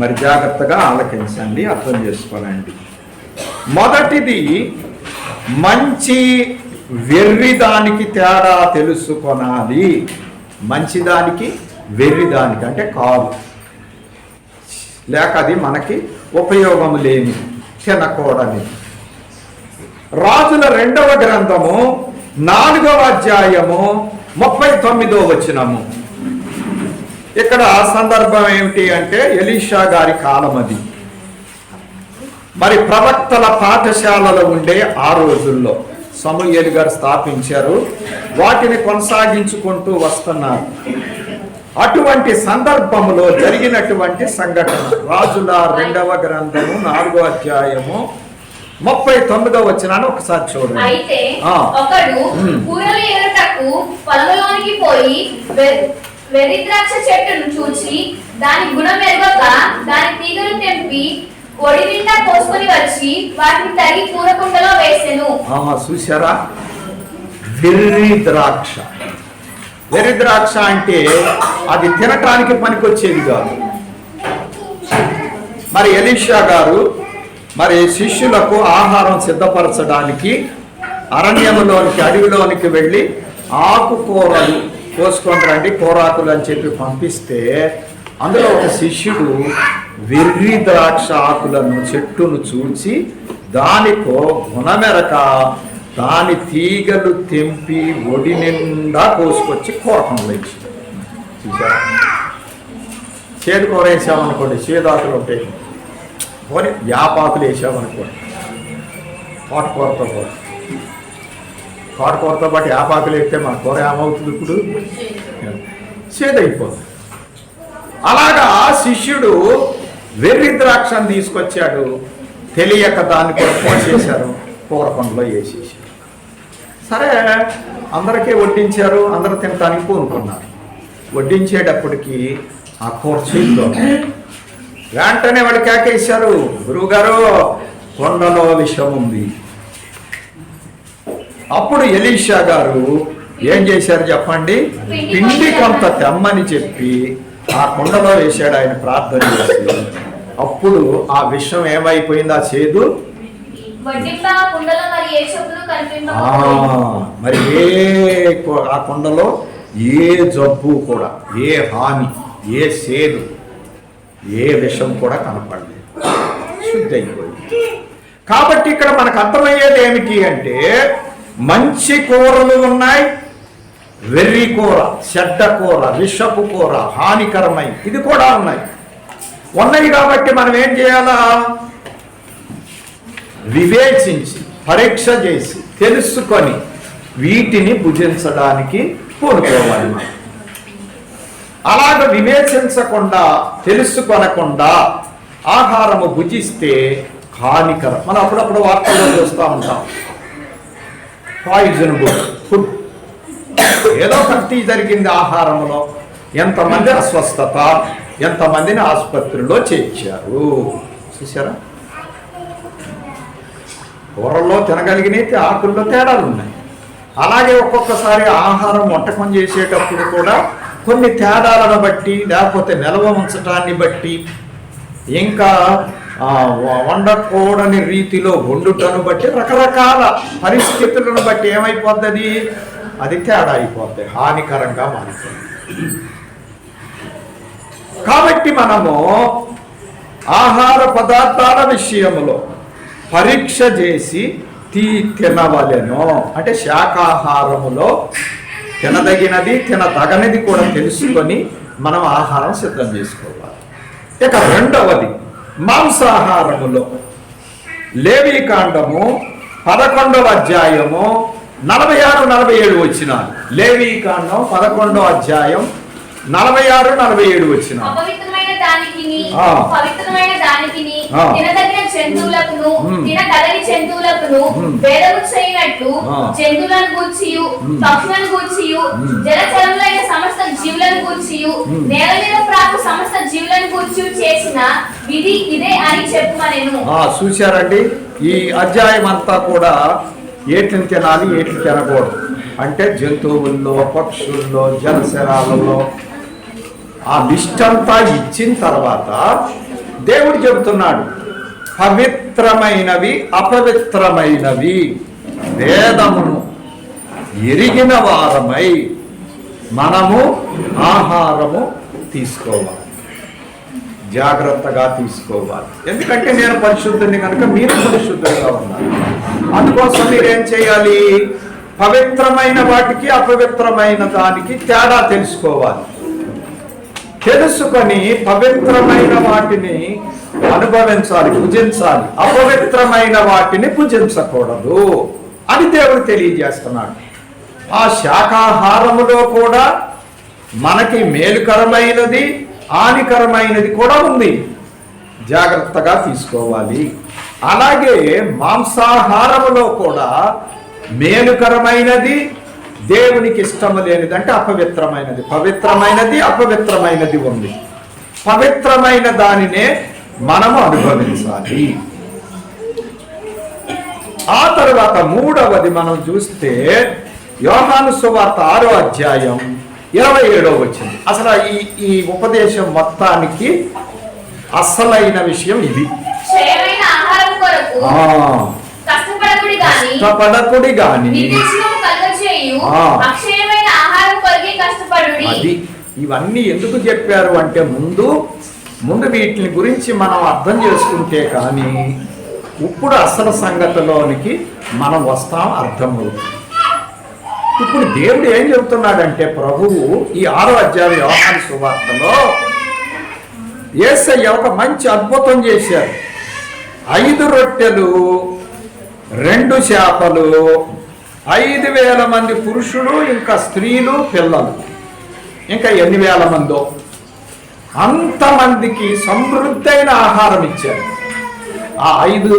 Speaker 1: మరి జాగ్రత్తగా ఆలకించండి, అర్థం చేసుకోనండి. మొదటిది మంచి వెర్రిదానికి తేడా తెలుసుకొనాలి. మంచిదానికి వెర్రిదానికి అంటే కాదు, లేక అది మనకి ఉపయోగం లేని, తినకూడని. రాజుల 2వ గ్రంథము 4వ అధ్యాయము 39వ వచనము. ఇక్కడ సందర్భం ఏమిటి అంటే ఎలీషా గారి కాలం అది. మరి ప్రవక్తల పాఠశాలలు ఉండే ఆ రోజుల్లో సమూయేలు గారు స్థాపించారు. వాటిని కొనసాగించుకుంటూ వస్తున్నారు. అటువంటి సందర్భంలో జరిగినటువంటి సంఘటన రాజుల 2వ గ్రంథము 4వ అధ్యాయము 39వ వచనాన్ని ఒకసారి చూడండి.
Speaker 2: అయితే ఒకడు కూరలు ఏరుటకు పొలంలోనికి పోయి వెర్రి ద్రాక్ష చెట్టును చూచి దాని గుణం ఎరగక దాని తీగలు తెంపి ఒడి నిండా పోసుకొని వచ్చి వాటిని తరిగి కూరకుండలో వేసెను.
Speaker 1: చూసారా, వెర్రి ద్రాక్ష. వెర్రి ద్రాక్ష అంటే అది తినటానికి పనికొచ్చేది కాదు. మరి ఎలీషా గారు మరి శిష్యులకు ఆహారం సిద్ధపరచడానికి అరణ్యంలోనికి, అడవిలోనికి వెళ్ళి ఆకుకూరలు కోసుకొని రండి, కూరాకులు అని చెప్పి పంపిస్తే అందులో ఒక శిష్యుడు వెర్రి ద్రాక్ష ఆకులను చెట్టును చూచి దానికో గుణమెరక దాని తీగలు తెంపి ఒడి నిండా కోసుకొచ్చి కూరకంలో ఇచ్చి. చూసారా, చేదు కూర వేసామనుకోండి, చేదాకులు ఉంటాయి, పోనీ యాపాకులు వేసామనుకోండి, తోటకూరతో పాటు తోటకూరతో పాటు యాపాకులు వేస్తే మన కూర ఏమవుతుంది? ఇప్పుడు చేదైపోతుంది. అలాగా శిష్యుడు వెర్రి ద్రాక్షను తీసుకొచ్చాడు, తెలియక దాన్ని కూడా పోసేశారు, కూరకంలో వేసేసారు. సరే, అందరికీ వడ్డించారు, అందరూ తినటానికి పూనుకున్నారు. వడ్డించేటప్పటికి ఆ కూర చేతిలో వెంటనే వాళ్ళు కేకేశారు, గురువుగారు కొండలో విషం ఉంది. అప్పుడు ఎలీషా గారు ఏం చేశారు చెప్పండి? పిండి కొంత తెమ్మని చెప్పి ఆ కుండలో వేశాడు ఆయన ప్రార్థన చేసి. అప్పుడు ఆ విషం ఏమైపోయింది? ఆ చేదు మరి ఆ కుండలో ఏ జబ్బు కూడా, ఏ హాని, ఏ సేదు, ఏ విషం కూడా కనపడలేదు, శుద్ధి అయిపోయింది. కాబట్టి ఇక్కడ మనకు అర్థమయ్యేది ఏమిటి అంటే మంచి కూరలు ఉన్నాయి, వెర్రి కూర, చెడ్డ కూర, విషపు కూర, హానికరమై ఇది కూడా ఉన్నాయి కాబట్టి మనం ఏం చేయాలా? వివేచించి, పరీక్ష చేసి, తెలుసుకొని వీటిని భుజించడానికి పూనుకోవాలి. అలాగ వివేచించకుండా, తెలుసుకొనకుండా ఆహారము భుజిస్తే హానికరం. మనం అప్పుడప్పుడు వార్తల్లో చూస్తూ ఉంటాం, పాయిజనబుల్ ఫుడ్, ఏదో కల్తీ జరిగింది ఆహారంలో, ఎంతమంది అస్వస్థత, ఎంతమందిని ఆసుపత్రిలో చేర్చారు. చూసారా, కూరల్లో తినగలిగినైతే ఆకుల్లో తేడాలు ఉన్నాయి. అలాగే ఒక్కొక్కసారి ఆహారం వంటకం చేసేటప్పుడు కూడా కొన్ని తేడాలను బట్టి, లేకపోతే నిల్వ ఉంచటాన్ని బట్టి, ఇంకా వండకూడని రీతిలో వండుటను బట్టి, రకరకాల పరిస్థితులను బట్టి ఏమైపోతుంది? అది తేడా అయిపోద్ది, హానికరంగా మారిపోతుంది. కాబట్టి మనము ఆహార పదార్థాల విషయంలో పరీక్ష చేసి తినవలెను. అంటే శాకాహారములో తినదగినది తినదగనిది కూడా తెలుసుకొని మనం ఆహారం సిద్ధం చేసుకోవాలి. ఇక రెండవది మాంసాహారములో లేవీకాండము 11వ అధ్యాయము 46-47 వచనాలు. లేవీకాండం 11వ అధ్యాయం 46-47 వచనాలు.
Speaker 2: అపవిత్రమైన దానికిని తినదగిన జంతువులకును తినగలని జంతువులకును భేదము చేయనట్లు జంతువులను గూర్చియు పక్షులను గూర్చియు జలచరములైన సమస్త జీవులను గూర్చియు నేల మీద ప్రాకు సమస్త జీవులను గూర్చియు చేసిన విధి ఇదే అని చెప్పుమనెను.
Speaker 1: చూశారండి, ఈ అధ్యాయం అంతా కూడా ఏటిని తినాలి ఏటిని తినకూడదు అంటే జంతువుల్లో పక్షుల్లో జలచరాలలో ఆ లిస్ట్ అంతా ఇచ్చిన తర్వాత దేవుడు చెబుతున్నాడు, పవిత్రమైనవి అపవిత్రమైనవి వేదమును ఎరిగిన వారమై మనము ఆహారము తీసుకోవాలి, జాగ్రత్తగా తీసుకోవాలి. ఎందుకంటే నేను పరిశుద్ధుని కనుక మీరు పరిశుద్ధంగా ఉన్నారు. అందుకోసం మీరేం చేయాలి? పవిత్రమైన వాటికి అపవిత్రమైన దానికి తేడా తెలుసుకోవాలి. తెలుసుకొని పవిత్రమైన వాటిని అనుభవించాలి, పూజించాలి, అపవిత్రమైన వాటిని పూజించకూడదు అని దేవుడు తెలియజేస్తున్నాడు. ఆ శాకాహారములో కూడా మనకి మేలుకరమైనది హానికరమైనది కూడా ఉంది, జాగ్రత్తగా తీసుకోవాలి. అలాగే మాంసాహారములో కూడా మేలుకరమైనది దేవునికి ఇష్టము లేనిది అంటే అపవిత్రమైనది, పవిత్రమైనది అపవిత్రమైనది ఉంది. పవిత్రమైన దానినే మనము అనుభవించాలి. ఆ తర్వాత మూడవది మనం చూస్తే యోహాను సువార్త 6వ అధ్యాయం 27వ వచనం. అసలు ఈ ఉపదేశం మొత్తానికి అసలైన విషయం ఇది. కష్టపడకుడి గాని అది. ఇవన్నీ ఎందుకు చెప్పారు అంటే ముందు వీటిని గురించి మనం అర్థం చేసుకుంటే కానీ ఇప్పుడు అసలు సంగతిలోనికి మనం వస్తాం, అర్థమవుతుంది. ఇప్పుడు దేవుడు ఏం చెబుతున్నాడంటే ప్రభువు ఈ 6వ అధ్యాయం యోహాను సువార్తలో యేసయ్య ఒక మంచి అద్భుతం చేశారు. 5 రొట్టెలు 2 చేపలు 5,000 మంది పురుషులు ఇంకా స్త్రీలు పిల్లలు ఇంకా ఎన్ని వేల మందో అంతమందికి సమృద్ధైన ఆహారం ఇచ్చారు. ఆ 5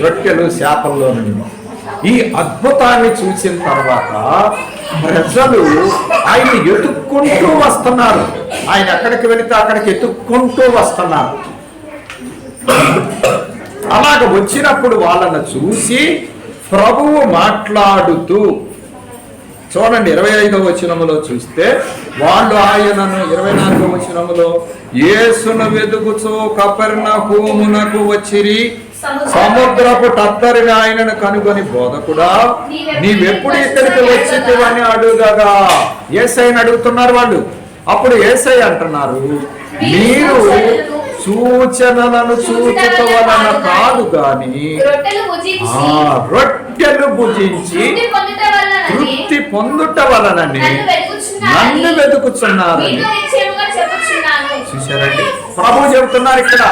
Speaker 1: రొట్టెలు చేపల్లో నుండి ఈ అద్భుతాన్ని చూసిన తర్వాత ప్రజలు ఆయన ఎత్తుక్కుంటూ వస్తున్నారు. ఆయన ఎక్కడికి వెళితే అక్కడికి ఎత్తుక్కుంటూ వస్తున్నారు. అలాగ వచ్చినప్పుడు వాళ్ళను చూసి ప్రభువు మాట్లాడుతూ చూడండి 25వ వచనములో చూస్తే వాళ్ళు ఆయనను 24వ వచనములో యేసును వెదుకుచు కపెర్నహూమునకు వచ్చిరి. సముద్రపు టత్తరిని ఆయనను కనుగొని బోధకుడా నీవెప్పుడు ఇక్కడికి వచ్చితివని అడుగగా యేసయ్యను అడుగుతున్నారు వాళ్ళు. అప్పుడు యేసయ్య అంటున్నారు, మీరు సూచనలను చూచుట వలన కాదు గాని రొట్టెలు భుజించి తృప్తి పొందుట వలనని నన్ను వెతుకుచున్నారని. చూశారండి, ప్రభు చెబుతున్నారు ఇక్కడ,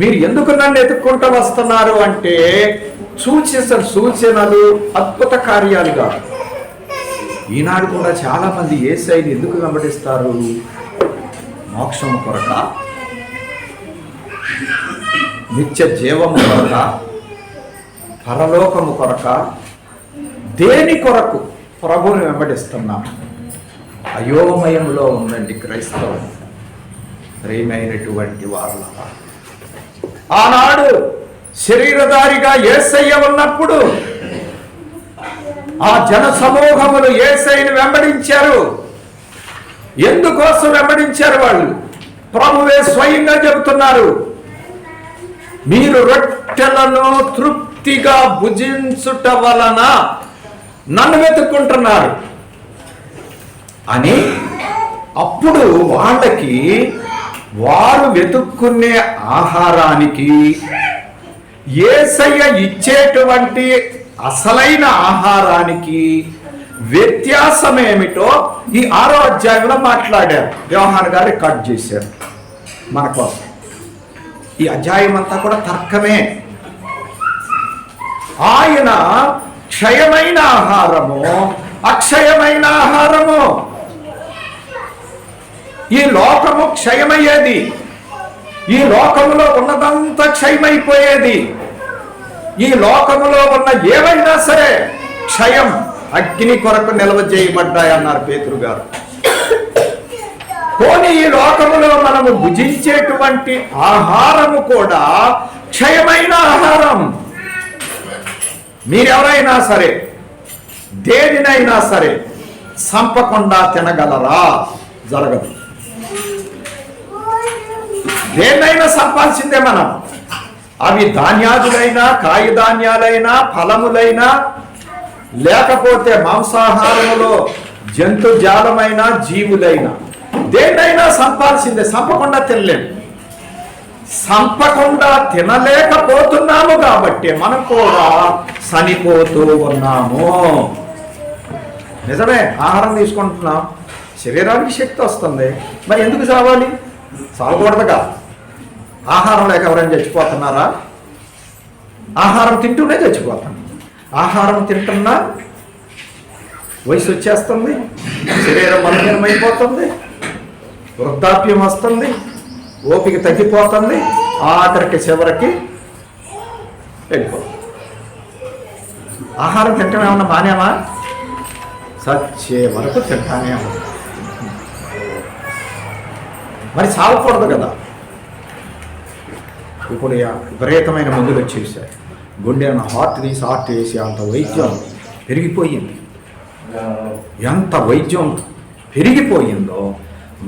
Speaker 1: మీరు ఎందుకు నన్ను ఎత్తుక్కుంటూ వస్తున్నారు అంటే సూచనలు అద్భుత కార్యాలుగా. ఈనాడు కూడా చాలా మంది యేసయ్యని ఎందుకు వెంబడిస్తారు? మోక్షము కొరక, నిత్య జీవము కొరక, పరలోకము కొరక, దేని కొరకు ప్రభువుని వెంబడిస్తున్నాం? అయోమయంలో ఉందండి క్రైస్తవం. ప్రియమైనటువంటి వారుల ఆనాడు శరీరధారిగా యేసయ్య ఉన్నప్పుడు ఆ జన సమూహములు యేసయ్యను వెంబడించారు. ఎందుకోసం వెంబడించారు వాళ్ళు? ప్రభువే స్వయంగా చెబుతున్నారు, మీరు రొట్టెలను తృప్తిగా భుజించుట వలన నన్ను వెతుక్కుంటున్నారు అని అప్పుడు వాళ్ళకి వారు వెతుక్కునే ఆహారానికి యేసయ్య ఇచ్చేటువంటి అసలైన ఆహారానికి వ్యత్యాసం ఏమిటో ఈ 6వ అధ్యాయంలో మాట్లాడారు. యోహాను గారు రికార్డ్ చేశారు మన కోసం. ఈ అధ్యాయం అంతా కూడా తర్కమే. ఆయన క్షయమైన ఆహారము, అక్షయమైన ఆహారము. ఈ లోకము క్షయమయ్యేది, ఈ లోకములో ఉన్నదంతా క్షయమైపోయేది. ఈ లోకములో ఉన్న ఏవైనా సరే క్షయం, అగ్ని కొరకు నిల్వ చేయబడ్డాయి అన్నారు పేతురు గారు. పోనీ ఈ లోకములో మనము భుజించేటువంటి ఆహారము కూడా క్షయమైన ఆహారం. మీరెవరైనా సరే దేనినైనా సరే సంపకుండా తినగలరా? జరగదు. దేన్నైనా సంపాల్సిందే మనం. అవి ధాన్యాదులైనా, కాయధాన్యాలైనా, ఫలములైనా, లేకపోతే మాంసాహారములో జంతుజాలమైన జీవులైనా దేన్నైనా సంపాల్సిందే. సంపకుండా తినలేము. సంపకుండా తినలేకపోతున్నాము కాబట్టి మనం కూడా చనిపోతూ ఉన్నాము. నిజమే, ఆహారం తీసుకుంటున్నాం, శరీరానికి శక్తి వస్తుంది, మరి ఎందుకు చావాలి? చావకూడదుగా. ఆహారం లేక ఎవరైనా చచ్చిపోతున్నారా? ఆహారం తింటూనే చచ్చిపోతాం. ఆహారం తింటున్నా వయసు వచ్చేస్తుంది, శరీరం బలహీనమైపోతుంది, వృద్ధాప్యం వస్తుంది, ఓపిక తగ్గిపోతుంది, ఆఖరికి చివరికి వెళ్ళిపోతుంది. ఆహారం తింటాం ఏమన్నా మానేమా? సచ్చే వరకు తింటానే ఉంది. మరి చావకూడదు కదా. ఇప్పుడు విపరీతమైన మందులు వచ్చేసాయి. గుండె హార్ట్ తీసి హార్ట్ వేసి అంత వైద్యం పెరిగిపోయింది. ఎంత వైద్యం పెరిగిపోయిందో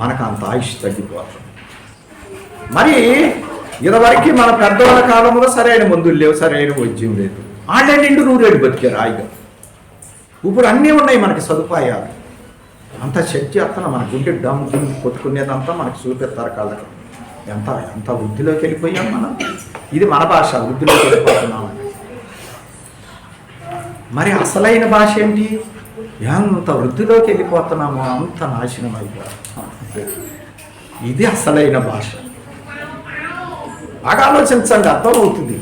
Speaker 1: మనకు అంత ఆయుష్ తగ్గిపోతుంది. మరి ఇదివరకు మన పెద్దవాళ్ళ కాలంలో సరైన మందులు లేవు, సరైన వైద్యం లేదు. వాళ్ళే నిండు నూరేడు బతికారు హాయిగా. ఇప్పుడు అన్నీ ఉన్నాయి మనకి సదుపాయాలు. అంత శక్తి చేస్తున్నా మన గుండె డమ్ కొట్టుకునేదంతా మనకి చూపిస్తారు కళ్ళకి. ఎంత వృద్ధిలోకి వెళ్ళిపోయాం మనం. ఇది మన భాష, వృద్ధిలోకి వెళ్ళిపోతున్నాం. మరి అసలైన భాష ఏంటి? ఎంత వృద్ధిలోకి వెళ్ళిపోతున్నామో అంత నాశనం అయిపోతాం. ఇది అసలైన భాష. బాగా ఆలోచించండి, అర్థమవుతుంది.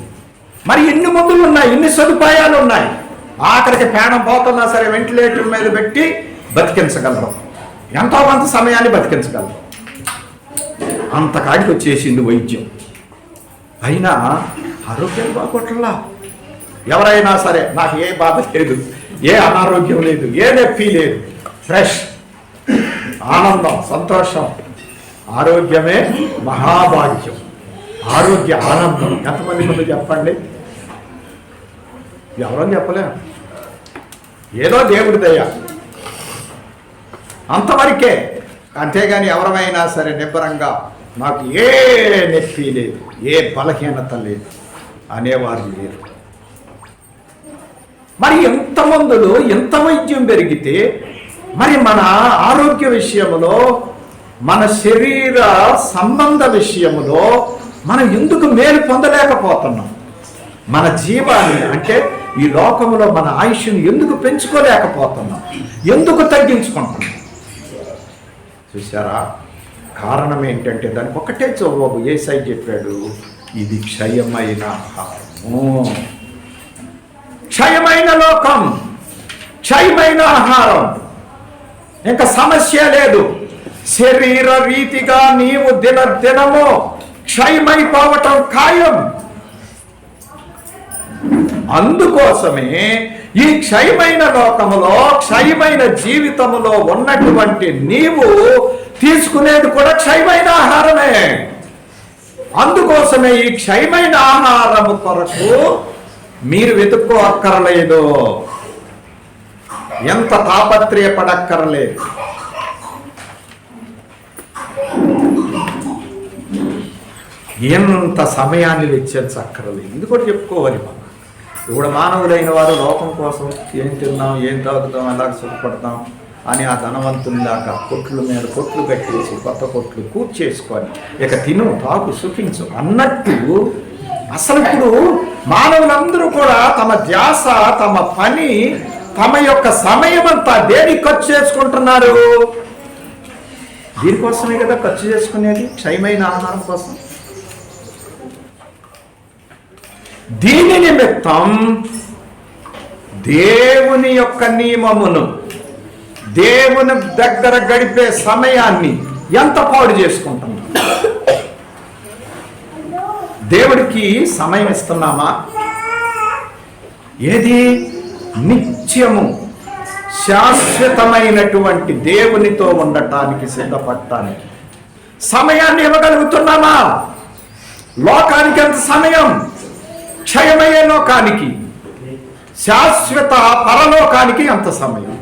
Speaker 1: మరి ఎన్ని మందులు ఉన్నాయి, ఎన్ని సదుపాయాలు ఉన్నాయి. ఆఖరికి ప్రాణం పోతున్నా సరే వెంటిలేటర్ మీద పెట్టి బతికించగలరు. ఎంతో కొంత సమయాన్ని బతికించగలరు. అంతకాడికి వచ్చేసింది వైద్యం. అయినా ఆరోగ్యం బాగోట్లా. ఎవరైనా సరే నాకు ఏ బాధ లేదు, ఏ అనారోగ్యం లేదు, ఏ నొప్పి లేదు, ఫ్రెష్, ఆనందం, సంతోషం. ఆరోగ్యమే మహాభాగ్యం. ఆరోగ్య ఆనందం ఎంతమంది ముందు చెప్పండి? ఎవరో చెప్పలేం. ఏదో దేవుడి దయ అంతవరకే. అంతేగాని ఎవరైనా సరే నిబ్బరంగా నాకు ఏ నొప్పి లేదు, ఏ బలహీనత లేదు అనేవారు లేరు. మరి ఎంత మందులు, ఎంత వైద్యం పెరిగితే మరి మన ఆరోగ్య విషయంలో, మన శరీర సంబంధ విషయంలో మనం ఎందుకు మేలు పొందలేకపోతున్నాం? మన జీవాన్ని అంటే ఈ లోకంలో మన ఆయుష్ని ఎందుకు పెంచుకోలేకపోతున్నాం? ఎందుకు తగ్గించుకుంటున్నాం? చూసారా? కారణం ఏంటంటే దానికి ఒకటే జవాబు యేసయ్య చెప్పాడు, ఇది క్షయమైన ఆహారము. క్షయమైన లోకం, క్షయమైన ఆహారం. ఇంకా సమస్య లేదు. శరీర రీతిగా నీవు దినము క్షయమైపోవటం ఖాయం. అందుకోసమే ఈ క్షయమైన లోకములో, క్షయమైన జీవితములో ఉన్నటువంటి నీవు తీసుకునేది కూడా క్షయమైన ఆహారమే. అందుకోసమే ఈ క్షయమైన ఆహారము కొరకు మీరు వెతుక్కో అక్కర్లేదు, ఎంత తాపత్రయపడక్కర్లేదు. ఎంత సమయాన్ని వెచ్చించక్కర్లేదు. ఇది కూడా చెప్పుకోవాలి. మనం ఇప్పుడు మానవులైన వారు లోకం కోసం ఏం తిన్నాం, ఏం తాగుతాం, ఎలా సుఖపడతాం అని ఆ ధనవంతుల్లాగా కొట్లు మీద కొట్లు కట్టేసి కొత్త కొట్లు కూర్చేసుకొని ఇక తిను తాగు సుఖించు అన్నట్టు అసలు ఇప్పుడు మానవులందరూ కూడా తమ ధ్యాస, తమ పని, తమ యొక్క సమయం అంతా దేనికి ఖర్చు చేసుకుంటున్నారు? దీనికోసమే కదా ఖర్చు చేసుకునేది, క్షయమైన ఆహారం కోసం. దీని నిమిత్తం దేవుని యొక్క నియమమును, దేవుని దగ్గర గడిపే సమయాన్ని ఎంత పాడు చేసుకుంటున్నాం? దేవుడికి సమయం ఇస్తున్నామా? ఏది నిత్యము శాశ్వతమైనటువంటి దేవునితో ఉండటానికి సిద్ధపడటానికి సమయాన్ని ఇవ్వగలుగుతున్నామా? లోకానికి ఎంత సమయం? క్షయమయ్యే లోకానికి, శాశ్వత పరలోకానికి ఎంత సమయం?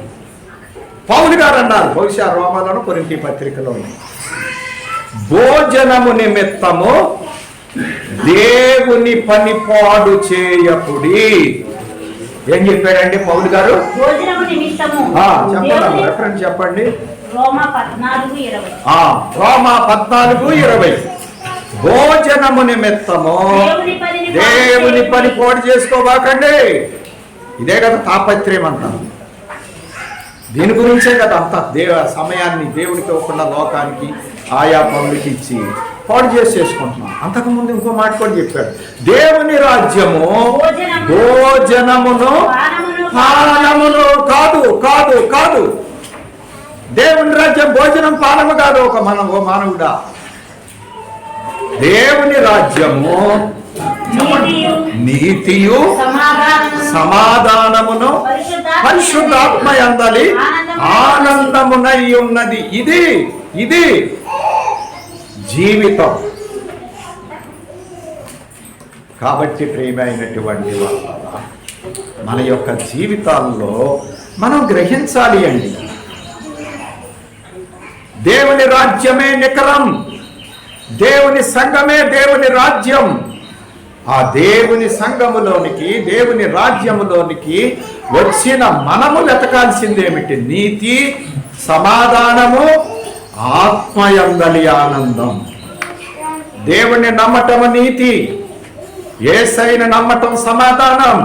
Speaker 1: పౌలు గారు అన్నారు, బహుశా రోమాలను కొరింథీ పత్రికలో, భోజనము నిమిత్తము దేవుని పని పాడు చేయకుడి. ఏం చెప్పాడండి పౌలు గారు?
Speaker 3: భోజనము నిమిత్తము
Speaker 1: చెప్పండి, రెఫరెన్స్ చెప్పండి.
Speaker 3: రోమా 14:20.
Speaker 1: రోమా 14:20. భోజనము నిమిత్తము దేవుని పని పాడు చేసుకోబాకండి. ఇదే కదా తాపత్రయం అంటారు. దీని గురించే కదా అంత సమయాన్ని దేవుడికి ఇవ్వకుండా లోకానికి ఆయా పనులకి ఇచ్చి పాడు చేసుకుంటున్నాం. అంతకుముందు ఇంకో మాట కూడా చెప్పాడు, దేవుని రాజ్యము భోజనమును పానమును కాదు కాదు కాదు. దేవుని రాజ్యం భోజనం పానము కాదు. ఓ మానవుడా, దేవుని రాజ్యము నీతియు సమాధానమును పరిశుద్ధాత్మ యందలి ఆనందమునై ఉన్నది. ఇది జీవితం. కాబట్టి ప్రియమైనటువంటి వాళ్ళ, మన యొక్క జీవితాల్లో మనం గ్రహించాలి అండి, దేవుని రాజ్యమే నికరం, దేవుని సంఘమే దేవుని రాజ్యం. ఆ దేవుని సంఘములోనికి, దేవుని రాజ్యములోనికి వచ్చిన మనము వెతకాల్సిందేమిటి? నీతి, సమాధానము, ఆత్మయందలి ఆనందం. దేవుణ్ణి నమ్మటము నీతి, యేసయ్యను నమ్మటం సమాధానం,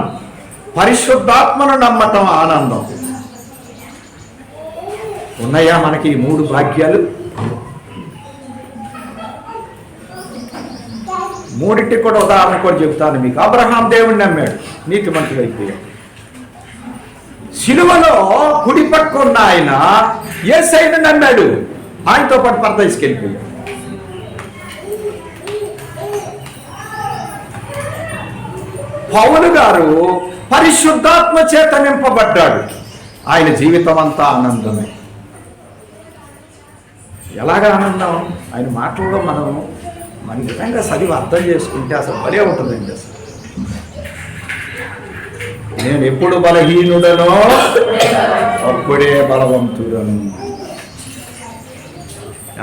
Speaker 1: పరిశుద్ధాత్మను నమ్మటం ఆనందం. ఉన్నాయా మనకి ఈ 3 భాగ్యాలు? మూడింటికి కూడా ఉదాహరణ కూడా చెబుతాను మీకు. అబ్రహాం దేవుణ్ణి నమ్మాడు, నీతిమంతుడైపోయాడు. సిలువలో కుడి పట్టుకున్న ఆయన యేసయ్యను నమ్మాడు, ఆయనతో పాటు పరదేశికెళ్ళిపోయాడు. పౌలు గారు పరిశుద్ధాత్మ చేత నింపబడ్డాడు, ఆయన జీవితం అంతా ఆనందమే. ఎలాగ ఆనందం? ఆయన మాటల్లో మనం నిజంగా చదివి అర్థం చేసుకుంటే అసలు భలే ఉంటుందండి. అసలు నేను ఎప్పుడు బలహీనుడనో అప్పుడే బలవంతుడను.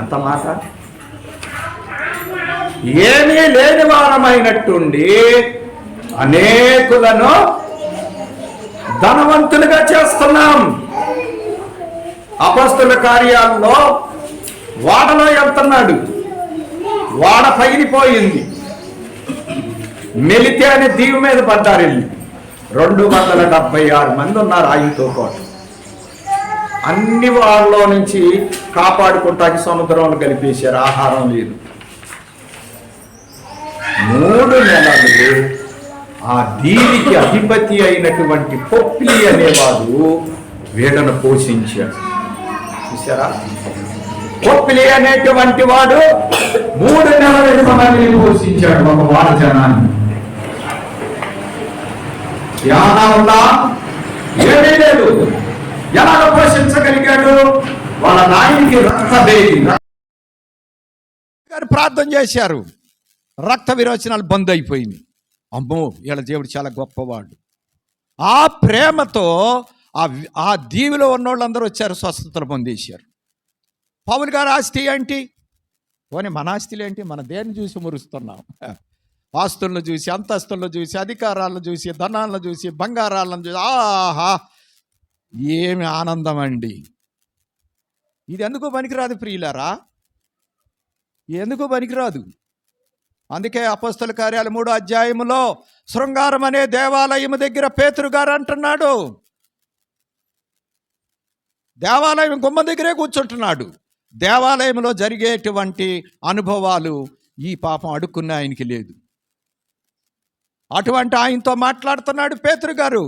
Speaker 1: ఎంత మాట! ఏమీ లేని వారమైనట్టుండి అనేకులను ధనవంతులుగా చేస్తున్నాం. అపొస్తలుల కార్యాల్లో వాడలో వెళ్తున్నాడు, వాడ పగిలిపోయింది, మెలితే అనే దీవి మీద పడ్డారు. 276 మంది ఉన్నారు ఆయనతో పాటు. అన్ని వాళ్ళలో నుంచి కాపాడుకుంటానికి సముద్రంలో కలిపేశారు, ఆహారం లేదు. 3 నెలలు ఆ దీవికి అధిపతి అయినటువంటి పొప్లి అనేవాడు వీళ్ళను పోషించాడు. చూసారా? పొప్లి అనేటువంటి వాడు 3 నెలల మందిని పోషించాడు ఒక వార జనాన్ని. ఏమన్నా ఉందా? ఏమీ లేదు. ఎలాగ పోషించగలిగాడు? వాళ్ళ నాయనికి ప్రార్థన చేశారు, రక్త విరోచనాలు బంద్ అయిపోయింది. అమ్మో, వీళ్ళ దేవుడు చాలా గొప్పవాడు. ఆ ప్రేమతో ఆ దీవిలో ఉన్నోళ్ళందరూ వచ్చారు, స్వస్థతలు పొందేశారు. పౌలు గారు ఆస్తి ఏంటి? పోనీ మన ఆస్తులు ఏంటి? మన దేన్ని చూసి మురుస్తున్నాం? ఆస్తులను చూసి, అంతస్తులను చూసి, అధికారాలను చూసి, ధనాలను చూసి, బంగారాలను చూసి, ఆహా ఏమి ఆనందం అండి! ఇది ఎందుకు పనికిరాదు ప్రియులారా, ఎందుకు పనికిరాదు. అందుకే అపోస్తల కార్యాలు 3వ అధ్యాయములో శృంగారం అనే దేవాలయం దగ్గర పేతురు గారు అంటున్నాడు, దేవాలయం గుమ్మ దగ్గరే కూర్చుంటున్నాడు. దేవాలయంలో జరిగేటువంటి అనుభవాలు ఈ పాపం అడుక్కున్న ఆయనకి లేదు. అటువంటి ఆయనతో మాట్లాడుతున్నాడు పేతురు గారు,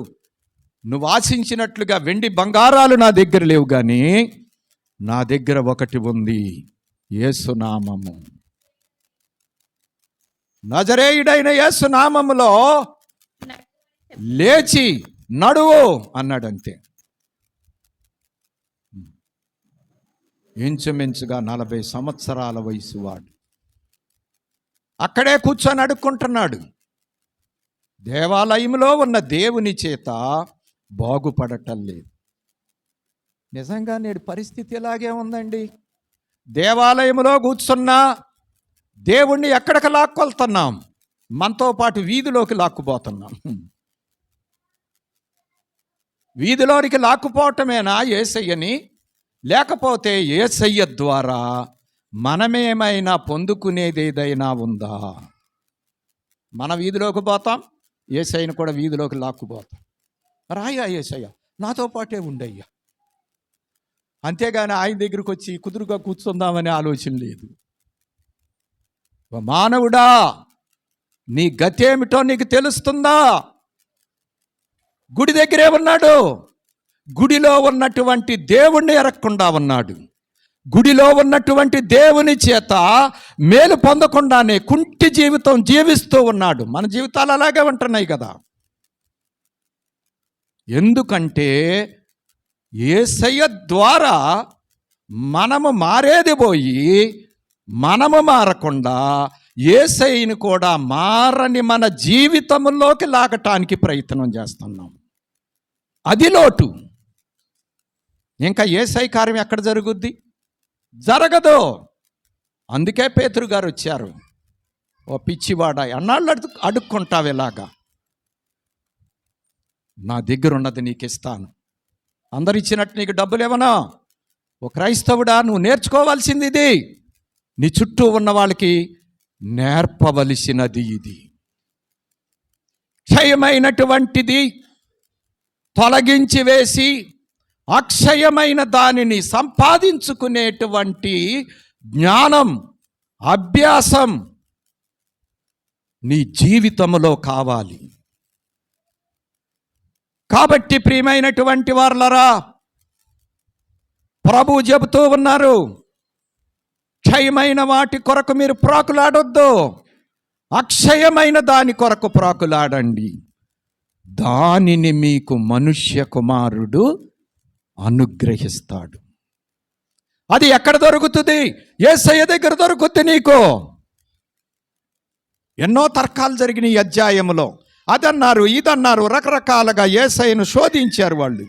Speaker 1: నువ్వు ఆశించినట్లుగా వెండి బంగారాలు నా దగ్గర లేవు, కానీ నా దగ్గర ఒకటి ఉంది, యేసునామము. నజరేయుడైన యేసునామములో లేచి నడువు అన్నాడు. అంతే. ఇంచుమించుగా 40 సంవత్సరాల వయసు వాడు అక్కడే కూర్చొని అడుక్కుంటున్నాడు. దేవాలయంలో ఉన్న దేవుని చేత బాగుపడటం లేదు. నిజంగా నేడు పరిస్థితి ఇలాగే ఉందండి. దేవాలయంలో కూర్చున్నా దేవుణ్ణి ఎక్కడికి లాక్కొళ్తున్నాం, మనతో పాటు వీధిలోకి లాక్కుపోతున్నాం. వీధిలోనికి లాక్కుపోవటమేనా యేసయ్యని? లేకపోతే యేసయ్య ద్వారా మనమేమైనా పొందుకునేది ఏదైనా ఉందా? మన వీధిలోకి పోతాం, యేసయ్యను కూడా వీధిలోకి లాక్కుపోతాం. రాయ్యా యేసయ్య, నాతో పాటే ఉండయ్యా. అంతేగాని ఆయన దగ్గరికి వచ్చి కుదురుగా కూర్చుందామనే ఆలోచన లేదు. మానవుడా, నీ గతేమిటో నీకు తెలుస్తుందా? గుడి దగ్గరే ఉన్నాడు, గుడిలో ఉన్నటువంటి దేవుణ్ణి ఎరగకుండా ఉన్నాడు. గుడిలో ఉన్నటువంటి దేవుని చేత మేలు పొందకుండానే కుంటి జీవితం జీవిస్తూ ఉన్నాడు. మన జీవితాలు అలాగే ఉంటున్నాయి కదా. ఎందుకంటే యేసయ్య ద్వారా మనము మారేది పోయి, మనము మారకుండా యేసయ్యని కూడా మారని మన జీవితంలోకి లాగటానికి ప్రయత్నం చేస్తున్నాం. అది లోటు. ఇంకా యేసయ్య కార్యం ఎక్కడ జరుగుద్ది? జరగదు. అందుకే పేతురు గారు వచ్చారు. ఓ పిచ్చివాడ, అన్నాళ్ళు అడుక్కుంటావు ఇలాగా, నా దగ్గర ఉన్నది నీకు ఇస్తాను. అందరు ఇచ్చినట్టు నీకు డబ్బులు ఏమన్నా? ఓ క్రైస్తవుడా, నువ్వు నేర్చుకోవాల్సింది ఇది. నీ చుట్టూ ఉన్న వాళ్ళకి నేర్పవలసినది ఇది. క్షయమైనటువంటిది తొలగించి వేసి అక్షయమైన దానిని సంపాదించుకునేటువంటి జ్ఞానం, అభ్యాసం నీ జీవితంలో కావాలి. కాబట్టి ప్రియమైనటువంటి వారలరా, ప్రభువు చెబుతూ ఉన్నారు, క్షయమైన వాటి కొరకు మీరు ప్రాకులాడొద్దు, అక్షయమైన దాని కొరకు ప్రాకులాడండి. దానిని మీకు మనుష్య కుమారుడు అనుగ్రహిస్తాడు. అది ఎక్కడ దొరుకుతుంది? యేసయ్య దగ్గర దొరుకుతుంది నీకు. ఎన్నో తర్కాలు జరిగిన ఈ అధ్యాయంలో. అదన్నారు, ఇదన్నారు, రకరకాలుగా యేసయ్యను శోధించారు వాళ్ళు.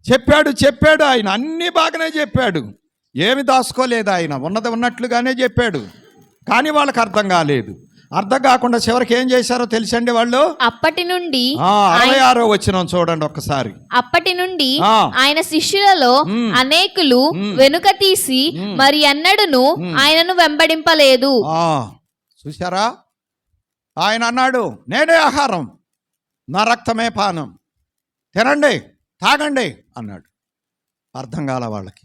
Speaker 1: చెప్పాడు ఆయన, అన్నీ బాగానే చెప్పాడు, ఏమి దాచుకోలేదు ఆయన, ఉన్నది ఉన్నట్లుగానే చెప్పాడు. కానీ వాళ్ళకి అర్థం కాలేదు. అర్థం కాకుండా చివరికి ఏం చేశారో తెలుసండి వాళ్ళు?
Speaker 2: అప్పటి నుండి
Speaker 1: 66వ వచనం చూడండి ఒక్కసారి.
Speaker 2: అప్పటి నుండి ఆయన శిష్యులలో అనేకులు వెనుక తీసి మరి ఎన్నడూను ఆయనను వెంబడింపలేదు.
Speaker 1: చూసారా? ఆయన అన్నాడు, నేనే ఆహారం, నా రక్తమే పానం, తినండి తాగండి అన్నాడు. అర్థం కాల వాళ్ళకి.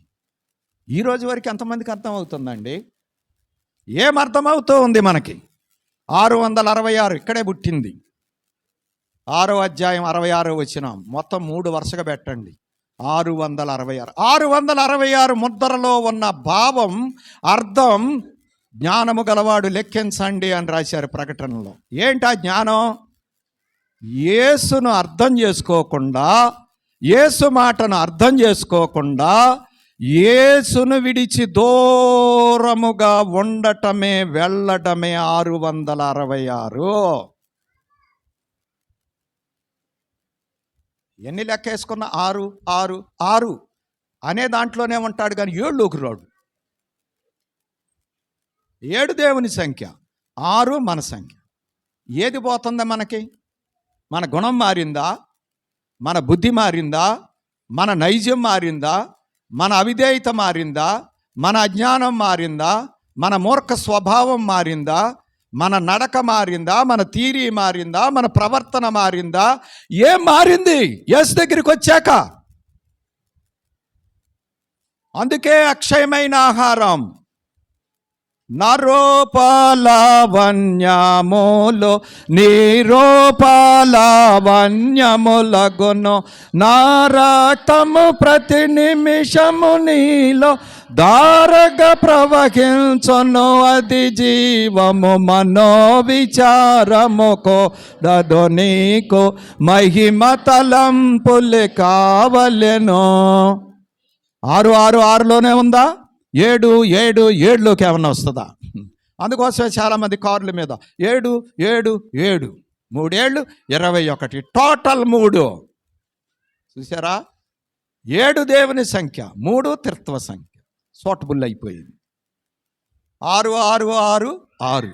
Speaker 1: ఈరోజు వరకు ఎంతమందికి అర్థం అవుతుందండి? ఏమర్థమవుతూ ఉంది మనకి? 666 ఇక్కడే పుట్టింది. 6వ అధ్యాయం 66వ వచనం మొత్తం 3 వరుసగా పెట్టండి. 666 ముద్రలో ఉన్న భావం, అర్థం, జ్ఞానము గలవాడు లెక్కించండి అని రాశారు ప్రకటనలో. ఏంటా జ్ఞానం? యేసును అర్థం చేసుకోకుండా, యేసు మాటను అర్థం చేసుకోకుండా, యేసును విడిచి దూరముగా ఉండటమే, వెళ్ళటమే 666. ఎన్ని లెక్కేసుకున్న 6 అనే దాంట్లోనే ఉంటాడు, కానీ 7లోకి రాడు. 7 దేవుని సంఖ్య, 6 మన సంఖ్య. ఏది పోతుందా మనకి? మన గుణం మారిందా? మన బుద్ధి మారిందా? మన నైజం మారిందా? మన అవిధేయత మారిందా, మన అజ్ఞానం మారిందా, మన మూర్ఖ స్వభావం మారిందా, మన నడక మారిందా, మన తీరి మారిందా, మన ప్రవర్తన మారిందా? ఏం మారింది యేసు దగ్గరికి వచ్చాక? అందుకే అక్షయమైన ఆహారం నరోపలావణ్యములో నిరోపలావణ్యములగును నా రక్తము ప్రతి నిమిషము నీలో దారగా ప్రవహించును అది జీవము మనోవిచారము కూడదు నీకు మహిమ తలంపులు కావలెను. 6:6:6లోనే ఉందా? 7:7:7లోకి ఏమన్నా వస్తుందా? అందుకోసమే చాలామంది కార్ల మీద 7:7:7 3 ఏళ్ళు 21 టోటల్ 3. చూసారా? 7 దేవుని సంఖ్య, 3 త్రిత్వ సంఖ్య, సూటబుల్ అయిపోయింది. 6:6:6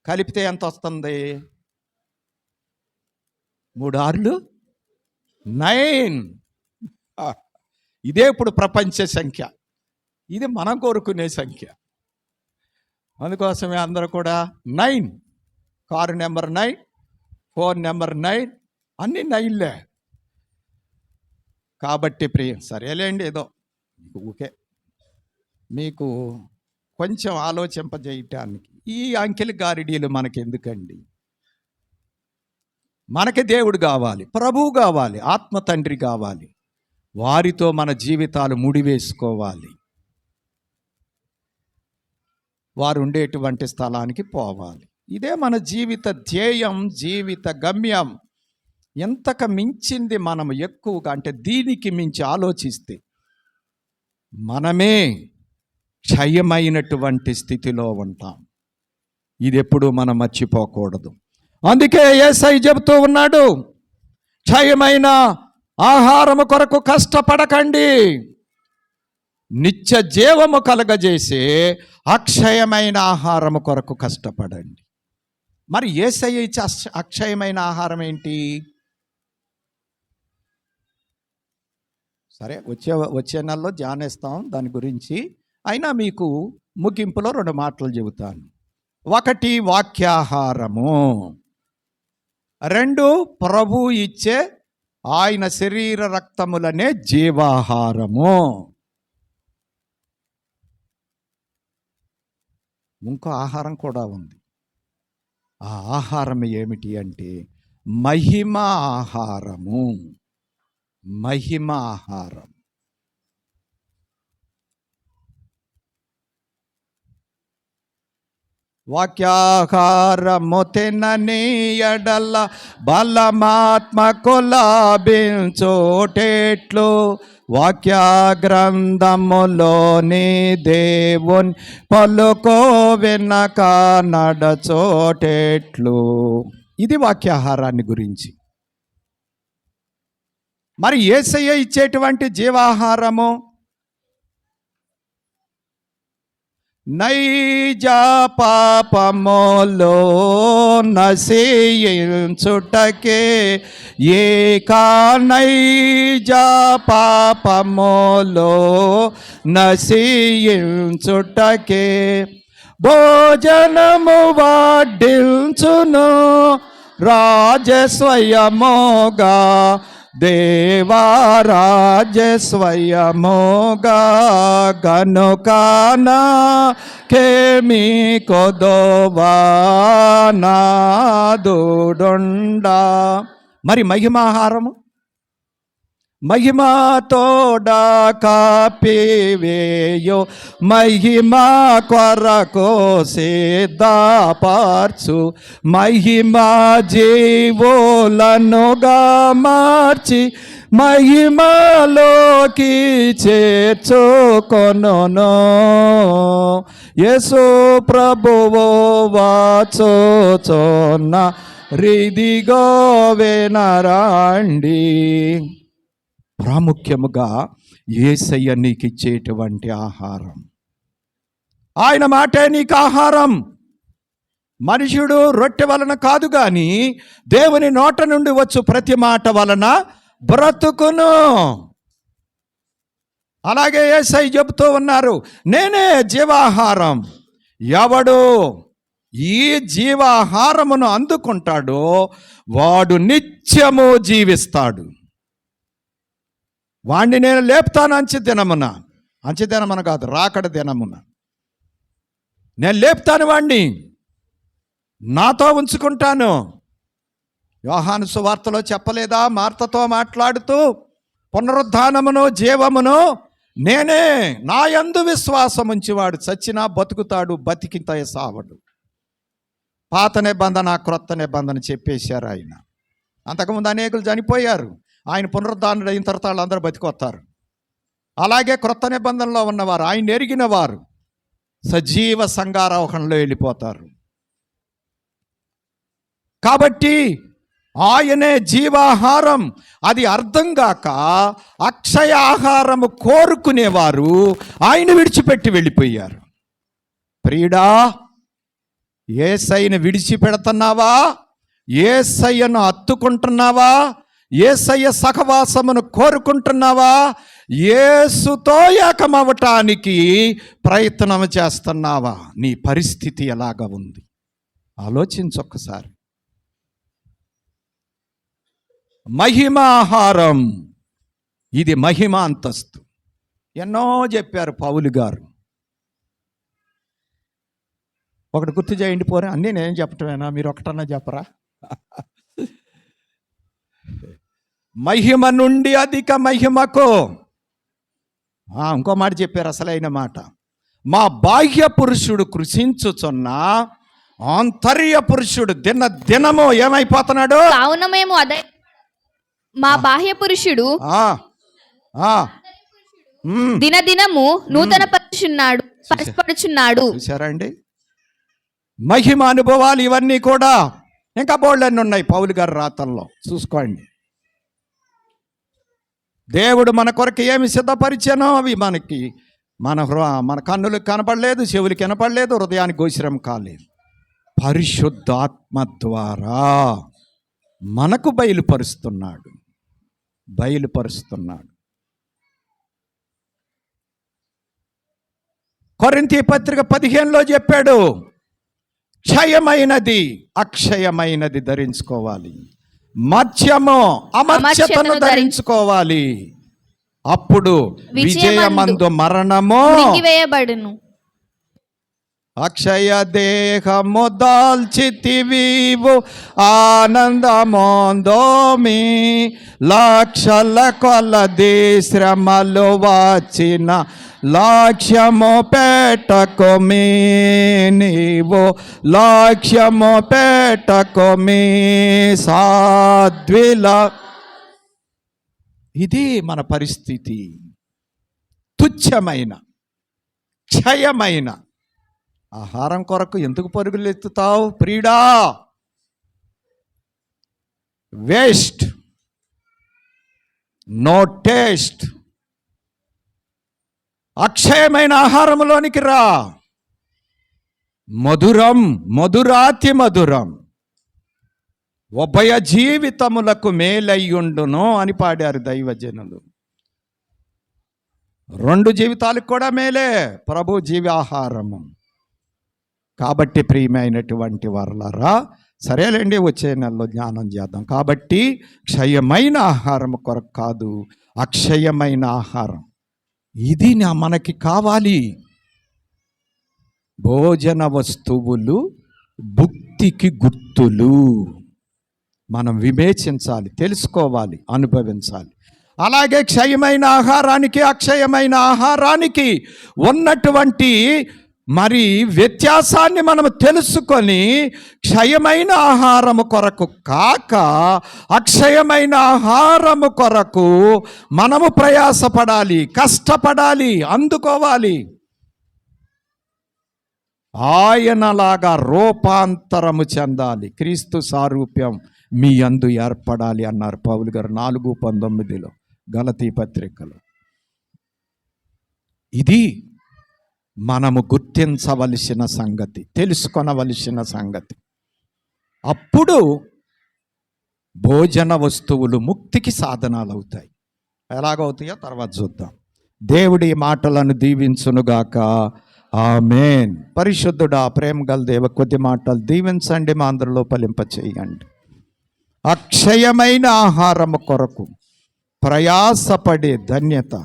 Speaker 1: కలిపితే ఎంత వస్తుంది? 3 6 9. ఇదే ఇప్పుడు ప్రపంచ సంఖ్య, ఇది మనం కోరుకునే సంఖ్య. అందుకోసమే అందరూ కూడా 9, కారు నెంబర్ 9, ఫోన్ నెంబర్ 9, అన్నీ 9లే. కాబట్టి సరేలేండి, ఏదో ఓకే మీకు కొంచెం ఆలోచింపజేయటానికి ఈ అంకెలు గారిడీలు మనకెందుకండి? మనకి దేవుడు కావాలి, ప్రభువు కావాలి, ఆత్మ తండ్రి కావాలి. వారితో మన జీవితాలు ముడివేసుకోవాలి. వారు ఉండేటువంటి స్థలానికి పోవాలి. ఇదే మన జీవిత ధ్యేయం, జీవిత గమ్యం. ఎంతకు మించింది మనం ఎక్కువగా, అంటే దీనికి మించి ఆలోచిస్తే మనమే క్షయమైనటువంటి స్థితిలో ఉంటాం. ఇది ఎప్పుడూ మనం మర్చిపోకూడదు. అందుకే యేసయ్య చెబుతూ ఉన్నాడు, క్షయమైన ఆహారము కొరకు కష్టపడకండి, నిత్య జీవము కలగజేసే అక్షయమైన ఆహారము కొరకు కష్టపడండి. మరి యేసయ్య ఇచ్చే అక్షయమైన ఆహారం ఏంటి? సరే, వచ్చే నెలలో ధ్యానిస్తాం దాని గురించి. అయినా మీకు ముగింపులో 2 మాటలు చెబుతాను. 1 వాక్యాహారము, 2 ప్రభు ఇచ్చే ఆయన శరీర రక్తములనే జీవాహారము. ఇంకో ఆహారం కూడా ఉంది. ఆ ఆహారం ఏమిటి అంటే మహిమ ఆహారము. మహిమ ఆహారం. వాక్యాహారము తినని ఎడల బలమాత్మకు లాభించోటెట్లు, వాక్య గ్రంథములోని దేవుని పలుకో వినక నడచోటెట్లు. ఇది వాక్యాహారాన్ని గురించి. మరి యేసయ్య ఇచ్చేటువంటి జీవాహారము నైజ పాపములో నశించుటకే, ఏకా నైజ పాపములో నశించుటకే భోజనము వడ్డించును రాజస్వయముగా, దేవారాజస్వయముగా గనుకానా కేమి కొదోవానాదుడుండా. మరి మహిమాహారము, మహిమతోడా కాపివేయో మహిమా కొరకు సిద్ధపరచు, మహిమా జీవులనుగా మార్చి మహిమలోకి చేర్చుకొనును. యేసు ప్రభువు వాచోచున్న రిదిగో వినరండి. ప్రాముఖ్యముగా యేసయ్య నీకు ఇచ్చేటువంటి ఆహారం, ఆయన మాటే నీకు ఆహారం. మనుషుడు రొట్టె వలన కాదు గాని దేవుని నోట నుండి వచ్చు ప్రతి మాట వలన బ్రతుకును. అలాగే యేసయ్య చెబుతూ ఉన్నారు, నేనే జీవాహారం. ఎవడు ఈ జీవాహారమును అందుకుంటాడో వాడు నిత్యము జీవిస్తాడు. వాణ్ణి నేను లేపుతాను అంచె దినమున కాదు, రాకడ దినమున నేను లేపుతాను, వాణ్ణి నాతో ఉంచుకుంటాను. యోహాను సువార్తలో చెప్పలేదా, మార్తతో మాట్లాడుతూ, పునరుద్ధానమును జీవమును నేనే, నా యందు విశ్వాసం ఉంచివాడు చచ్చినా బతుకుతాడు, బతికింత సావడు. పాత నిబంధన క్రొత్త నిబంధన చెప్పేశారు ఆయన. అంతకుముందు అనేకులు చనిపోయారు, ఆయన పునరుద్ధానుడు అయిన తర్వాత వాళ్ళందరూ బతికొస్తారు. అలాగే క్రొత్త నిబంధనలో ఉన్నవారు, ఆయన ఎరిగిన వారు సజీవ సంగారోహణలో వెళ్ళిపోతారు. కాబట్టి ఆయనే జీవాహారం. అది అర్థం కాక అక్షయ ఆహారము కోరుకునేవారు ఆయన విడిచిపెట్టి వెళ్ళిపోయారు. ప్రియుడా, యేసయ్యను విడిచిపెడుతున్నావా? యేసయ్యను హత్తుకుంటున్నావా? యేసయ్య సహవాసమును కోరుకుంటున్నావా? యేసుతో ఏకమవటానికి ప్రయత్నం చేస్తున్నావా? నీ పరిస్థితి ఎలాగ ఉంది ఆలోచించొక్కసారి. మహిమాహారం, ఇది మహిమ అంతస్తు. ఎన్నో చెప్పారు పౌలు గారు. ఒకటి గుర్తు చేయండి పోరే, అన్నీ నేను చెప్పటమేనా, మీరు ఒకటన్నా చెప్పరా? మహిమ నుండి అధిక మహిమకు. ఇంకో మాట చెప్పారు, అసలైన మాట. మా బాహ్య పురుషుడు కృషించుచున్న ఆంతర్య పురుషుడు దినము ఏమైపోతున్నాడు?
Speaker 2: కావున మేము అదే మా బాహ్య పురుషుడు దినదినము నూతన పరచుచున్నాడు.
Speaker 1: చూసారా అండి, మహిమ అనుభవాలు ఇవన్నీ కూడా ఇంకా బోల్డన్ని ఉన్నాయి పౌలు గారి రాతల్లో, చూసుకోండి. దేవుడు మన కొరకు ఏమి సిద్ధపరిచానో అవి మన కన్నులకు కనపడలేదు, చెవులకు కనపడలేదు, హృదయానికి గోచరం కాలేదు. పరిశుద్ధాత్మ ద్వారా మనకు బయలుపరుస్తున్నాడు. కొరింథీ పత్రిక 15లో చెప్పాడు, క్షయమైనది అక్షయమైనది ధరించుకోవాలి, మత్స్యము అమర్త్యతను ధరించుకోవాలి. అప్పుడు విజయమందు మరణము
Speaker 2: వేయబడును.
Speaker 1: అక్షయ దేహము దాల్చితివీవు ఆనందమోందోమి, లక్షల కొలది శ్రమలు వచ్చిన లక్ష్యము పెట్టకుమి, నీవు లక్ష్యము పెట్టకుమి సాధ్విల. ఇది మన పరిస్థితి. తుచ్చమైన క్షయమైన ఆహారం కొరకు ఎందుకు పరుగులు ఎత్తుతావు ప్రియుడా? Waste, no taste. అక్షయమైన ఆహారములోనికి రా. మధురం, మధురాతి మధురం, ఉభయ జీవితములకు మేలయ్యుండును అని పాడారు దైవజనులు. 2 జీవితాలకు కూడా మేలే ప్రభు జీవాహారము. కాబట్టి ప్రియమైనటువంటి వారలారా, సరేలేండి, వచ్చే నెలలో జ్ఞానం చేద్దాం. కాబట్టి క్షయమైన ఆహారం కొరకు కాదు, అక్షయమైన ఆహారం ఇది మనకి కావాలి. భోజన వస్తువులు భుక్తికి గుర్తులు. మనం వివేచించాలి, తెలుసుకోవాలి, అనుభవించాలి. అలాగే క్షయమైన ఆహారానికి అక్షయమైన ఆహారానికి ఉన్నటువంటి వ్యత్యాసాన్ని మనం తెలుసుకొని క్షయమైన ఆహారము కొరకు కాక అక్షయమైన ఆహారము కొరకు మనము ప్రయాసపడాలి, కష్టపడాలి, అందుకోవాలి. ఆయనలాగా రూపాంతరము చెందాలి, క్రీస్తు సారూప్యం మీ యందు ఏర్పడాలి అన్నారు పౌలు గారు 4:19 గలతీ పత్రికలో. ఇది మనము గుర్తించవలసిన సంగతి, తెలుసుకొనవలసిన సంగతి. అప్పుడు భోజన వస్తువులు ముక్తికి సాధనాలు అవుతాయి. ఎలాగవుతాయో తర్వాత చూద్దాం. దేవుడి మాటలను దీవించునుగాక. ఆమేన్. పరిశుద్ధుడా, ప్రేమ గల దేవ, కొద్ది మాటలు దీవించండి, మా అందరిలో ఫలింపచేయండి. అక్షయమైన ఆహారము కొరకు ప్రయాసపడే ధన్యత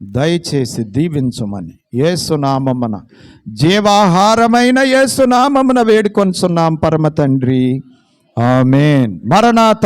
Speaker 1: దయచేసి దీవించుమని యేసునామమున, జీవాహారమైన యేసునామమున వేడుకొనుచున్నాం పరమ తండ్రి. ఆమేన్. మరణాత.